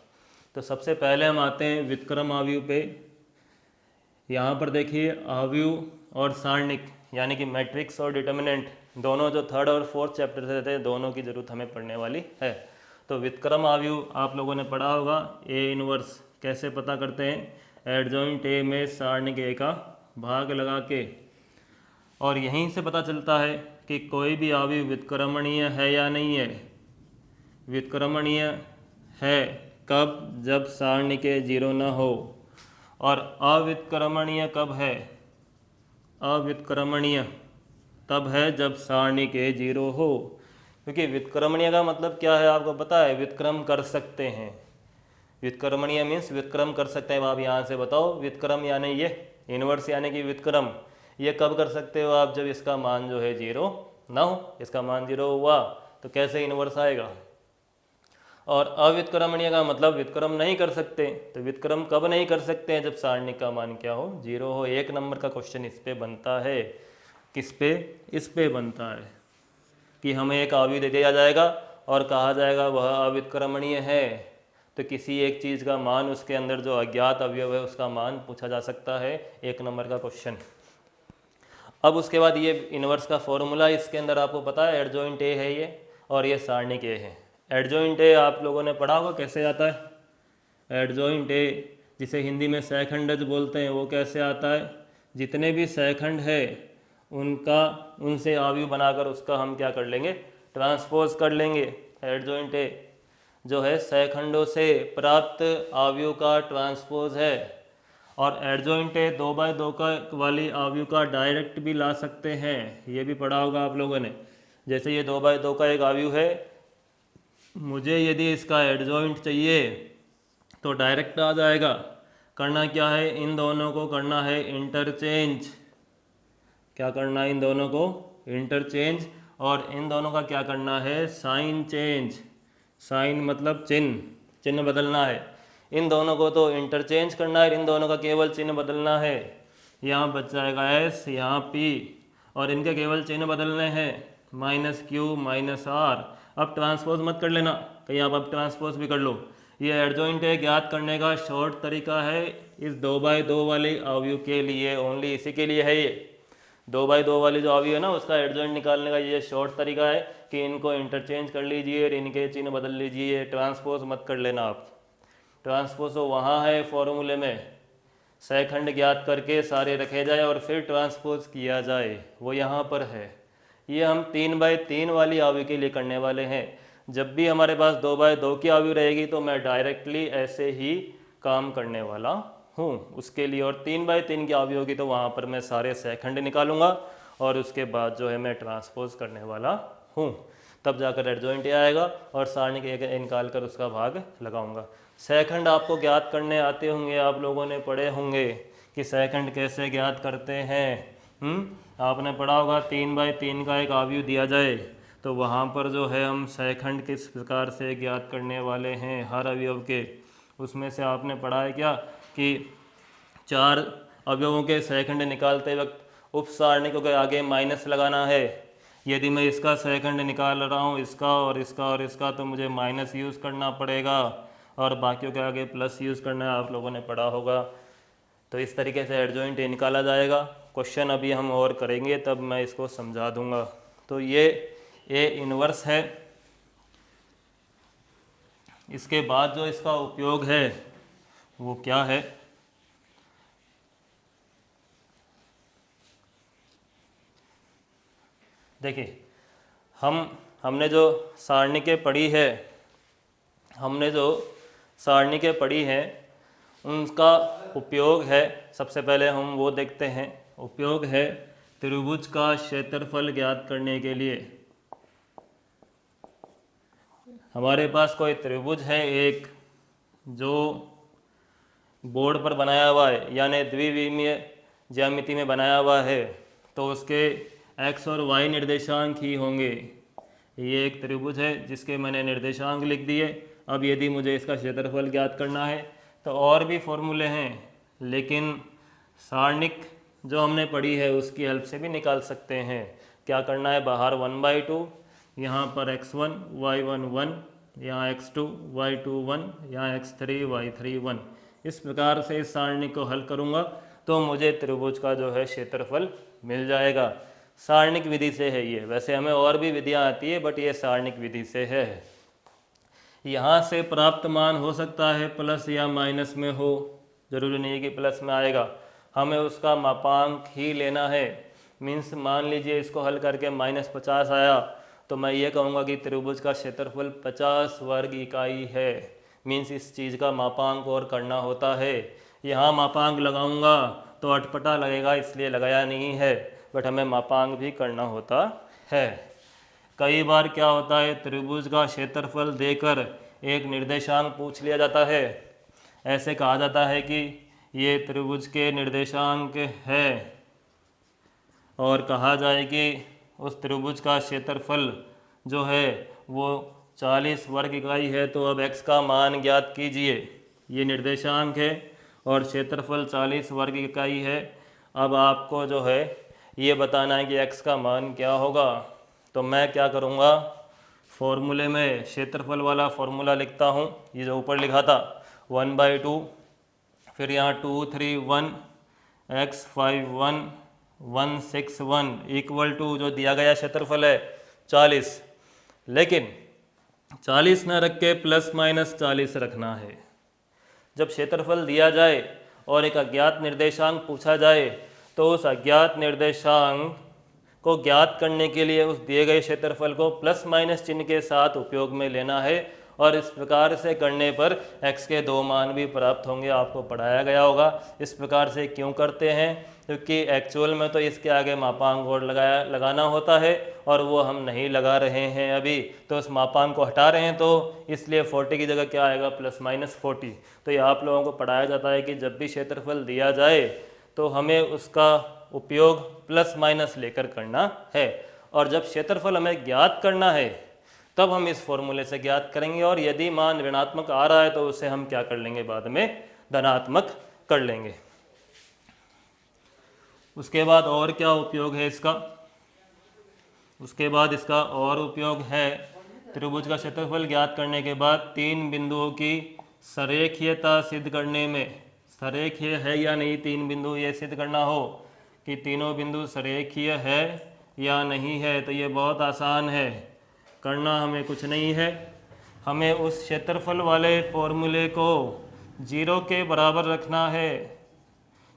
तो सबसे पहले हम आते हैं व्युत्क्रम आव्यूह पे। यहाँ पर देखिए आव्यूह और सारणिक यानी कि मैट्रिक्स और डिटर्मिनेंट दोनों जो 3rd और 4th चैप्टर से थे दोनों की ज़रूरत हमें पढ़ने वाली है। तो व्युत्क्रम आव्यूह आप लोगों ने पढ़ा होगा, ए इनवर्स कैसे पता करते हैं, एडजॉइंट ए में सारणिक ए का भाग लगा के, और यहीं से पता चलता है कि कोई भी आव्यूह व्युत्क्रमणीय है या नहीं है। व्युत्क्रमणीय है कब, जब सारणिक ए 0 न हो, और अव्युत्क्रमणीय कब है, अव्युत्क्रमणीय तब है जब सारणिक ए 0 हो। क्योंकि व्युत्क्रमणीय का मतलब क्या है आपको पता है, व्युत्क्रम कर सकते हैं। व्युत्क्रमणीय मीन्स व्युत्क्रम कर सकते हैं। आप यहाँ से बताओ, व्युत्क्रम यानी ये इनवर्स यानी कि व्युत्क्रम ये कब कर सकते हो आप, जब इसका मान जो है 0 ना हो। इसका मान 0 हुआ तो कैसे इनवर्स आएगा। और अव्युत्क्रमणीय का मतलब व्युत्क्रम नहीं कर सकते। तो व्युत्क्रम कब नहीं कर सकते हैं, जब सारणिक का मान क्या हो, 0 हो। 1 नंबर का क्वेश्चन इस पे बनता है। किस पे, इस पे बनता है कि हमें एक आव्यूह दे दिया जाएगा और कहा जाएगा वह अव्युत्क्रमणीय है। तो किसी एक चीज़ का मान, उसके अंदर जो अज्ञात अवयव है उसका मान पूछा जा सकता है, 1 नंबर का क्वेश्चन। अब उसके बाद ये इनवर्स का फॉर्मूला इसके अंदर आपको पता है, एडजॉइंट ए है ये और ये सारणिक ए है। एडजॉइंट ए आप लोगों ने पढ़ा होगा कैसे आता है। एडजॉइंट ए जिसे हिंदी में सहखंडज बोलते हैं वो कैसे आता है, जितने भी सहखंड है उनसे आव्यूह बनाकर उसका हम क्या कर लेंगे, ट्रांसपोज कर लेंगे। एडजॉइंट ए जो है सहखंडों से प्राप्त आव्यूह का ट्रांसपोज है। और एडजॉइंट ए 2x2 का वाली आव्यूह का डायरेक्ट भी ला सकते हैं, ये भी पढ़ा होगा आप लोगों ने। जैसे ये 2x2 का एक आव्यूह है, मुझे यदि इसका एडजॉइंट चाहिए तो डायरेक्ट आ जाएगा। करना क्या है, इन दोनों को करना है इंटरचेंज। क्या करना है, इन दोनों को इंटरचेंज, और इन दोनों का क्या करना है, साइन चेंज। साइन मतलब चिन्ह बदलना है। इन दोनों को तो इंटरचेंज करना है, इन दोनों का केवल चिन्ह बदलना है। यहाँ बच जाएगा एस, यहाँ पी, और इनके केवल चिन्ह बदलने हैं, -q -r। अब ट्रांसपोज मत कर लेना कहीं, आप अब ट्रांसपोज भी कर लो। ये एडजॉइंट है ज्ञात करने का शॉर्ट तरीका है इस 2x2 वाले आव्यूह के लिए, ओनली इसी के लिए है ये। 2x2 वाली जो आव्यूह है ना उसका एडजॉइंट निकालने का ये शॉर्ट तरीका है कि इनको इंटरचेंज कर लीजिए और इनके चिन्ह बदल लीजिए। ट्रांसपोज मत कर लेना आप। ट्रांसपोज तो वहाँ है फॉर्मूले में, सहखंड ज्ञात करके सारे रखे जाए और फिर ट्रांसपोज किया जाए, वो यहाँ पर है। ये हम 3x3 वाली आव्यूह के लिए करने वाले हैं। जब भी हमारे पास 2x2 की आव्यूह रहेगी तो मैं डायरेक्टली ऐसे ही काम करने वाला हूँ उसके लिए। और 3x3 की आव्यूह होगी तो वहाँ पर मैं सारे सहखंड निकालूंगा और उसके बाद जो है मैं ट्रांसपोज करने वाला हूँ, तब जाकर एडजॉइंट ए आएगा और सारणिक ए निकाल कर उसका भाग लगाऊंगा। सहखंड आपको ज्ञात करने आते होंगे, आप लोगों ने पढ़े होंगे कि सहखंड कैसे ज्ञात करते हैं। आपने पढ़ा होगा 3x3 का एक आव्यूह दिया जाए तो वहाँ पर जो है हम सहखंड किस प्रकार से ज्ञात करने वाले हैं हर अवयव के। उसमें से आपने पढ़ा है क्या कि 4 अवयवों के सहखंड निकालते वक्त उप सारणिकों के आगे माइनस लगाना है। यदि मैं इसका सहखंड निकाल रहा हूँ, इसका और इसका और इसका, तो मुझे माइनस यूज़ करना पड़ेगा और बाकियों के आगे प्लस यूज़ करना है, आप लोगों ने पढ़ा होगा। तो इस तरीके से एडजॉइंट ए निकाला जाएगा। क्वेश्चन अभी हम और करेंगे तब मैं इसको समझा दूंगा। तो ये ए इनवर्स है। इसके बाद जो इसका उपयोग है वो क्या है, देखिए हमने जो सारणिकें पढ़ी है उनका उपयोग है, सबसे पहले हम वो देखते हैं। उपयोग है त्रिभुज का क्षेत्रफल ज्ञात करने के लिए। हमारे पास कोई त्रिभुज है एक जो बोर्ड पर बनाया हुआ है यानी द्विविमीय ज्यामिति में बनाया हुआ है, तो उसके x और y निर्देशांक ही होंगे। ये एक त्रिभुज है जिसके मैंने निर्देशांक लिख दिए। अब यदि मुझे इसका क्षेत्रफल ज्ञात करना है तो और भी फॉर्मूले हैं, लेकिन सारणिक जो हमने पढ़ी है उसकी हेल्प से भी निकाल सकते हैं। क्या करना है, बाहर 1/2, यहाँ पर x1 y1 1, यहाँ x2 y2 1, यहाँ x3 y3 1। इस प्रकार से इस सारणी को हल करूँगा तो मुझे त्रिभुज का जो है क्षेत्रफल मिल जाएगा। सारणिक विधि से है ये, वैसे हमें और भी विधियाँ आती है बट ये सारणिक विधि से है। यहाँ से प्राप्त मान हो सकता है प्लस या माइनस में हो, जरूरी नहीं है कि प्लस में आएगा, हमें उसका मापांक ही लेना है। मीन्स मान लीजिए इसको हल करके -50 आया तो मैं ये कहूँगा कि त्रिभुज का क्षेत्रफल 50 वर्ग इकाई है। मीन्स इस चीज़ का मापांक और करना होता है। यहाँ मापांक लगाऊंगा तो अटपटा लगेगा, इसलिए लगाया नहीं है, बट हमें मापांक भी करना होता है। कई बार क्या होता है, त्रिभुज का क्षेत्रफल देकर एक निर्देशांक पूछ लिया जाता है। ऐसे कहा जाता है कि ये त्रिभुज के निर्देशांक है और कहा जाए कि उस त्रिभुज का क्षेत्रफल जो है वो 40 वर्ग इकाई है, तो अब x का मान ज्ञात कीजिए। ये निर्देशांक है और क्षेत्रफल 40 वर्ग इकाई है। अब आपको जो है ये बताना है कि x का मान क्या होगा। तो मैं क्या करूँगा, फॉर्मूले में क्षेत्रफल वाला फॉर्मूला लिखता हूँ, ये जो ऊपर लिखा था 1/2, फिर यहाँ 2 3 1 x 5 1 1 6 1 इक्वल टू जो दिया गया क्षेत्रफल है 40, लेकिन 40 न रख के ±40 रखना है। जब क्षेत्रफल दिया जाए और एक अज्ञात निर्देशांक पूछा जाए तो उस अज्ञात निर्देशांक को ज्ञात करने के लिए उस दिए गए क्षेत्रफल को ± चिन्ह के साथ उपयोग में लेना है, और इस प्रकार से करने पर x के 2 मान भी प्राप्त होंगे। आपको पढ़ाया गया होगा। इस प्रकार से क्यों करते हैं, क्योंकि एक्चुअल में तो इसके आगे मापांक और लगाना होता है और वो हम नहीं लगा रहे हैं अभी, तो उस मापांक को हटा रहे हैं, तो इसलिए 40 की जगह क्या आएगा ±40। तो ये आप लोगों को पढ़ाया जाता है कि जब भी क्षेत्रफल दिया जाए तो हमें उसका उपयोग ± लेकर करना है, और जब क्षेत्रफल हमें ज्ञात करना है तब हम इस फॉर्मूले से ज्ञात करेंगे, और यदि मान ऋणात्मक आ रहा है तो उसे हम क्या कर लेंगे, बाद में धनात्मक कर लेंगे। उसके बाद और क्या उपयोग है इसका, उसके बाद इसका और उपयोग है, त्रिभुज का क्षेत्रफल ज्ञात करने के बाद 3 बिंदुओं की सरेखीयता सिद्ध करने में, सरेखीय है या नहीं 3 बिंदु, ये सिद्ध करना हो कि तीनों बिंदु सरेखीय है या नहीं है, तो ये बहुत आसान है, करना हमें कुछ नहीं है। हमें उस क्षेत्रफल वाले फॉर्मूले को 0 के बराबर रखना है,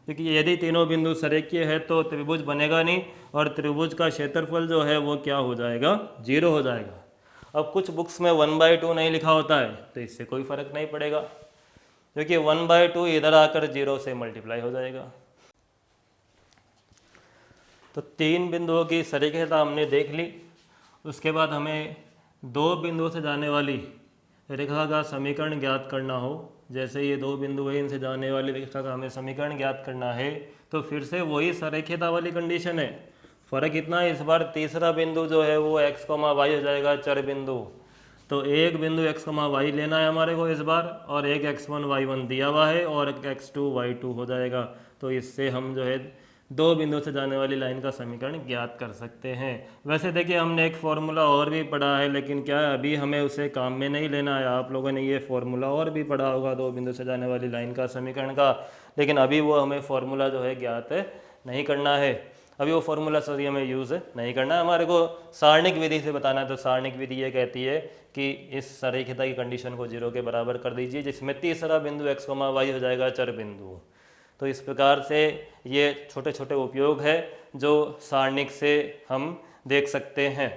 क्योंकि यदि तीनों बिंदु सरेखीय है तो त्रिभुज बनेगा नहीं, और त्रिभुज का क्षेत्रफल जो है वो क्या हो जाएगा, 0 हो जाएगा। अब कुछ बुक्स में 1/2 नहीं लिखा होता है, तो इससे कोई फर्क नहीं पड़ेगा, क्योंकि 1/2 इधर आकर 0 से मल्टीप्लाई हो जाएगा। तो 3 बिंदुओं की सरेखीयता हमने देख ली। उसके बाद हमें 2 बिंदुओं से जाने वाली रेखा का समीकरण ज्ञात करना हो, जैसे ये 2 बिंदु है, इनसे जाने वाली रेखा का हमें समीकरण ज्ञात करना है, तो फिर से वही सरेखीयता वाली कंडीशन है। फ़र्क इतना है, इस बार तीसरा बिंदु जो है वो x, y हो जाएगा चर बिंदु। तो एक बिंदु x, y लेना है हमारे को इस बार, और एक x1 y1 दिया हुआ है, और एक x2 y2 हो जाएगा। तो इससे हम जो है 2 बिंदु से जाने वाली लाइन का समीकरण ज्ञात कर सकते हैं। वैसे देखिए हमने एक फॉर्मूला और भी पढ़ा है, लेकिन क्या है अभी हमें उसे काम में नहीं लेना है। आप लोगों ने ये फॉर्मूला और भी पढ़ा होगा 2 बिंदु से जाने वाली लाइन का समीकरण का, लेकिन अभी वो हमें फॉर्मूला जो है ज्ञात नहीं करना है, अभी वो फॉर्मूला सॉरी हमें यूज़ नहीं करना है, हमारे को सारणिक विधि से बताना है। तो सारणिक विधि ये कहती है कि इस सरेखीयता की कंडीशन को 0 के बराबर कर दीजिए, जिसमें तीसरा बिंदु x, y हो जाएगा चर बिंदु। तो इस प्रकार से ये छोटे छोटे उपयोग है जो सारणिक से हम देख सकते हैं।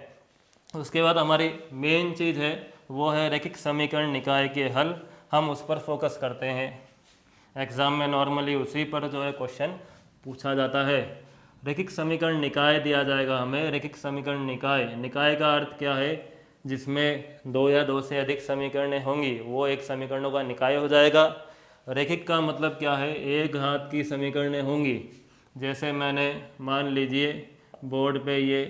उसके बाद हमारी मेन चीज़ है वो है रैखिक समीकरण निकाय के हल, हम उस पर फोकस करते हैं। एग्ज़ाम में नॉर्मली उसी पर जो है क्वेश्चन पूछा जाता है। रैखिक समीकरण निकाय दिया जाएगा हमें। रैखिक समीकरण निकाय, निकाय का अर्थ क्या है, जिसमें 2 या 2 से अधिक समीकरणें होंगी वो एक समीकरणों का निकाय हो जाएगा। रैखिक का मतलब क्या है, एक घात की समीकरणें होंगी। जैसे मैंने मान लीजिए बोर्ड पे ये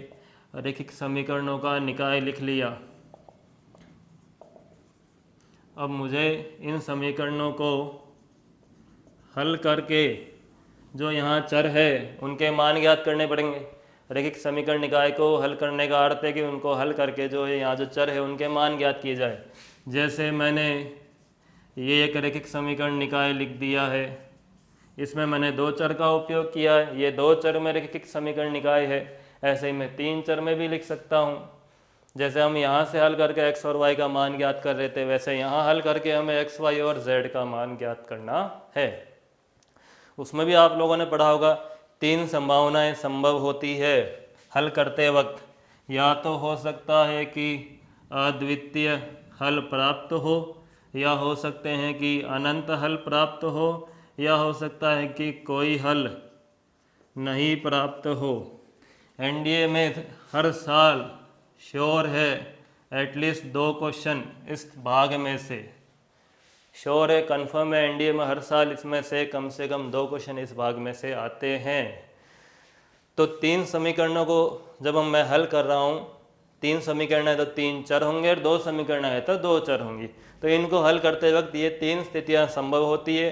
रैखिक समीकरणों का निकाय लिख लिया, अब मुझे इन समीकरणों को हल करके जो यहाँ चर है उनके मान ज्ञात करने पड़ेंगे। रैखिक समीकरण निकाय को हल करने का अर्थ है कि उनको हल करके जो है यहाँ जो चर है उनके मान ज्ञात किए जाए। जैसे मैंने ये एक रैखिक समीकरण निकाय लिख दिया है, इसमें मैंने दो चर का उपयोग किया है, ये दो चर में रैखिक समीकरण निकाय है। ऐसे ही मैं तीन चर में भी लिख सकता हूँ। जैसे हम यहाँ से हल करके x और y का मान ज्ञात कर रहे थे, वैसे यहाँ हल करके हमें x, y और z का मान ज्ञात करना है। उसमें भी आप लोगों ने पढ़ा होगा तीन संभावनाएं संभव होती है हल करते वक्त। या तो हो सकता है कि अद्वितीय हल प्राप्त हो, या हो सकते हैं कि अनंत हल प्राप्त हो, या हो सकता है कि कोई हल नहीं प्राप्त हो। एनडीए में हर साल श्योर है एटलीस्ट 2 क्वेश्चन इस भाग में से, श्योर है, कन्फर्म है, एनडीए में हर साल इसमें से कम 2 क्वेश्चन इस भाग में से आते हैं। तो तीन समीकरणों को जब मैं हल कर रहा हूँ, तीन समीकरण है तो तीन चर होंगे और दो समीकरण है तो दो चर होंगी। तो इनको हल करते वक्त ये तीन स्थितियाँ संभव होती है।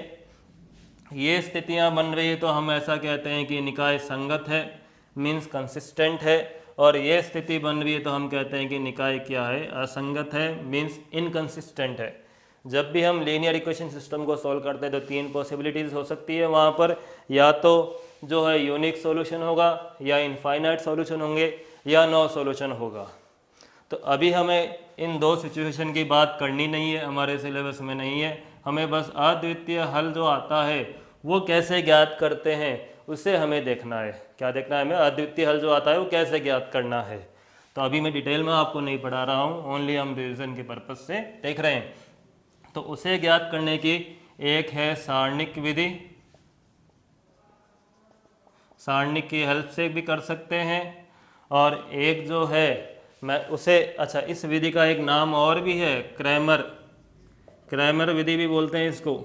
ये स्थितियाँ बन रही है तो हम ऐसा कहते हैं कि निकाय संगत है, मीन्स कंसिस्टेंट है। और ये स्थिति बन रही है तो हम कहते हैं कि निकाय क्या है, असंगत है, मीन्स इनकंसिस्टेंट है। जब भी हम लीनियर इक्वेशन सिस्टम को सॉल्व करते हैं तो तीन पॉसिबिलिटीज़ हो सकती है वहाँ पर, या तो जो है यूनिक सॉल्यूशन होगा, या इनफाइनाइट सॉल्यूशन होंगे, या नो सॉल्यूशन होगा। तो अभी हमें इन दो सिचुएशन की बात करनी नहीं है, हमारे सिलेबस में नहीं है। हमें बस अद्वितीय हल जो आता है वो कैसे ज्ञात करते हैं उसे हमें देखना है। क्या देखना है हमें? अद्वितीय हल जो आता है वो कैसे ज्ञात करना है। तो अभी मैं डिटेल में आपको नहीं पढ़ा रहा हूँ, ओनली हम रिविजन के पर्पज से देख रहे हैं। तो उसे ज्ञात करने की एक है सारणिक विधि, सारणिक की हेल्प से भी कर सकते हैं, और एक जो है मैं उसे, अच्छा इस विधि का एक नाम और भी है, क्रैमर विधि भी बोलते हैं इसको,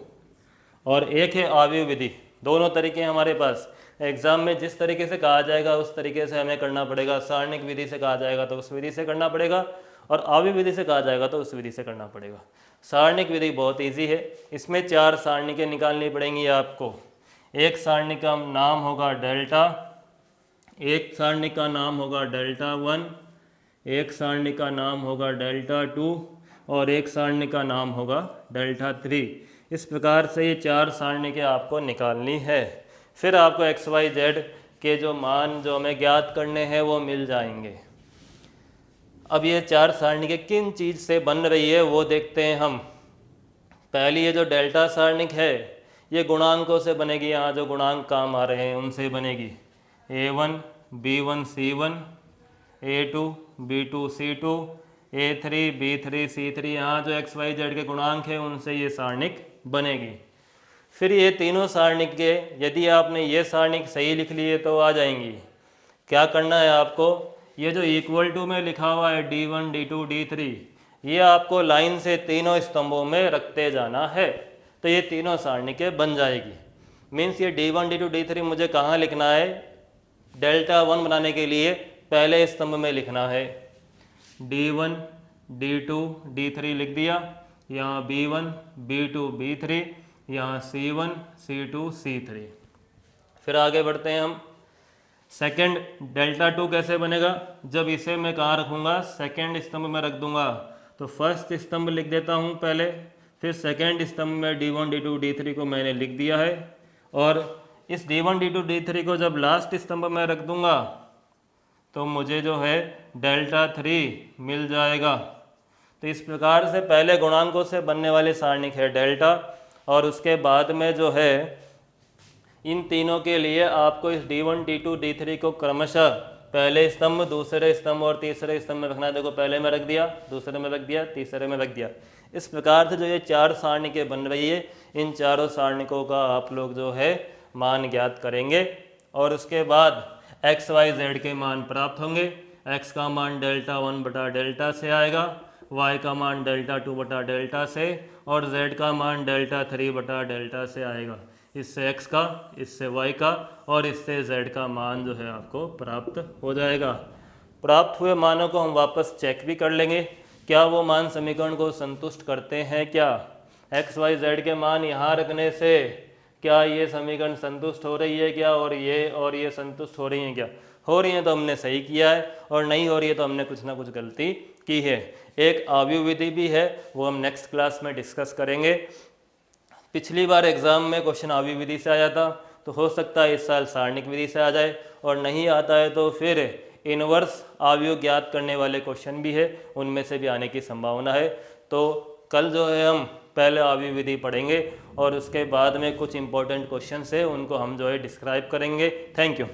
और एक है आव्यूह विधि। दोनों तरीके हैं हमारे पास। एग्जाम में जिस तरीके से कहा जाएगा उस तरीके से हमें करना पड़ेगा। सारणिक विधि से कहा जाएगा तो उस विधि से करना पड़ेगा, और आव्यूह विधि से कहा जाएगा तो उस विधि से करना पड़ेगा। सारणिक विधि बहुत इजी है, इसमें 4 सारणिकें निकालनी पड़ेंगी आपको। एक सारणी का नाम होगा डेल्टा, एक सारणी का नाम होगा डेल्टा 1, एक सारणी का नाम होगा डेल्टा 2, और एक सारणी का नाम होगा डेल्टा 3। इस प्रकार से ये 4 सारणिकें आपको निकालनी है। फिर आपको एक्स वाई जेड के जो मान जो हमें ज्ञात करने हैं वो मिल जाएंगे। अब ये 4 सारणिकें किन चीज़ से बन रही है वो देखते हैं हम। पहली ये जो डेल्टा सारणिक है ये गुणांकों से बनेगी। यहाँ जो गुणांक काम आ रहे हैं उनसे बनेगी। A1 B1 C1, A2 B2 C2, A3 B3 C3, यहाँ जो एक्स वाई जेड के गुणांक हैं उनसे ये सारणिक बनेगी। फिर ये तीनों सारणिक के यदि आपने ये सारणिक सही लिख लिए तो आ जाएंगी। क्या करना है आपको, ये जो इक्वल टू में लिखा हुआ है D1 D2 D3, ये आपको लाइन से तीनों स्तंभों में रखते जाना है तो ये तीनों सारणिकें बन जाएगी। मीन्स ये D1 D2 D3 मुझे कहाँ लिखना है, डेल्टा 1 बनाने के लिए पहले स्तंभ में लिखना है। D1 D2 D3 लिख दिया, यहाँ B1 B2 B3, यहाँ C1 C2 C3। फिर आगे बढ़ते हैं हम। सेकंड डेल्टा 2 कैसे बनेगा, जब इसे मैं कहाँ रखूँगा, सेकंड स्तंभ में रख दूँगा। तो फर्स्ट स्तंभ लिख देता हूँ पहले, फिर सेकंड स्तंभ में D1 D2 D3 को मैंने लिख दिया है, और इस D1 D2 D3 को जब लास्ट स्तंभ में रख दूँगा तो मुझे जो है डेल्टा 3 मिल जाएगा। तो इस प्रकार से पहले गुणांकों से बनने वाले सारणिक है डेल्टा, और उसके बाद में जो है इन तीनों के लिए आपको इस D1 D2 D3 को क्रमशः पहले स्तंभ, दूसरे स्तंभ और तीसरे स्तंभ में रखना है। देखो पहले में रख दिया, दूसरे में रख दिया, तीसरे में रख दिया। इस प्रकार से जो ये 4 सारणिकें बन रही है, इन चारों सारणिकों का आप लोग जो है मान ज्ञात करेंगे, और उसके बाद एक्स वाई जेड के मान प्राप्त होंगे। एक्स का मान डेल्टा 1 बटा डेल्टा से आएगा, वाई का मान डेल्टा 2 बटा डेल्टा से, और जेड का मान डेल्टा 3 बटा डेल्टा से आएगा। इससे एक्स का, इससे वाई का और इससे जेड का मान जो है आपको प्राप्त हो जाएगा। प्राप्त हुए मानों को हम वापस चेक भी कर लेंगे क्या वो मान समीकरण को संतुष्ट करते हैं क्या? एक्स वाई जेड के मान यहाँ रखने से क्या ये समीकरण संतुष्ट हो रही है क्या, और ये संतुष्ट हो रही हैं क्या? हो रही हैं तो हमने सही किया है, और नहीं हो रही है तो हमने कुछ ना कुछ गलती की है। एक आव्यूह विधि भी है, वो हम नेक्स्ट क्लास में डिस्कस करेंगे। पिछली बार एग्जाम में क्वेश्चन आव्यूह विधि से आया था, तो हो सकता है इस साल सारणिक विधि से आ जाए, और नहीं आता है तो फिर इनवर्स आव्यूह ज्ञात करने वाले क्वेश्चन भी है, उनमें से भी आने की संभावना है। तो कल जो है हम पहले आव्यूह विधि पढ़ेंगे, और उसके बाद में कुछ इंपॉर्टेंट क्वेश्चन है उनको हम जो है डिस्क्राइब करेंगे। Thank you.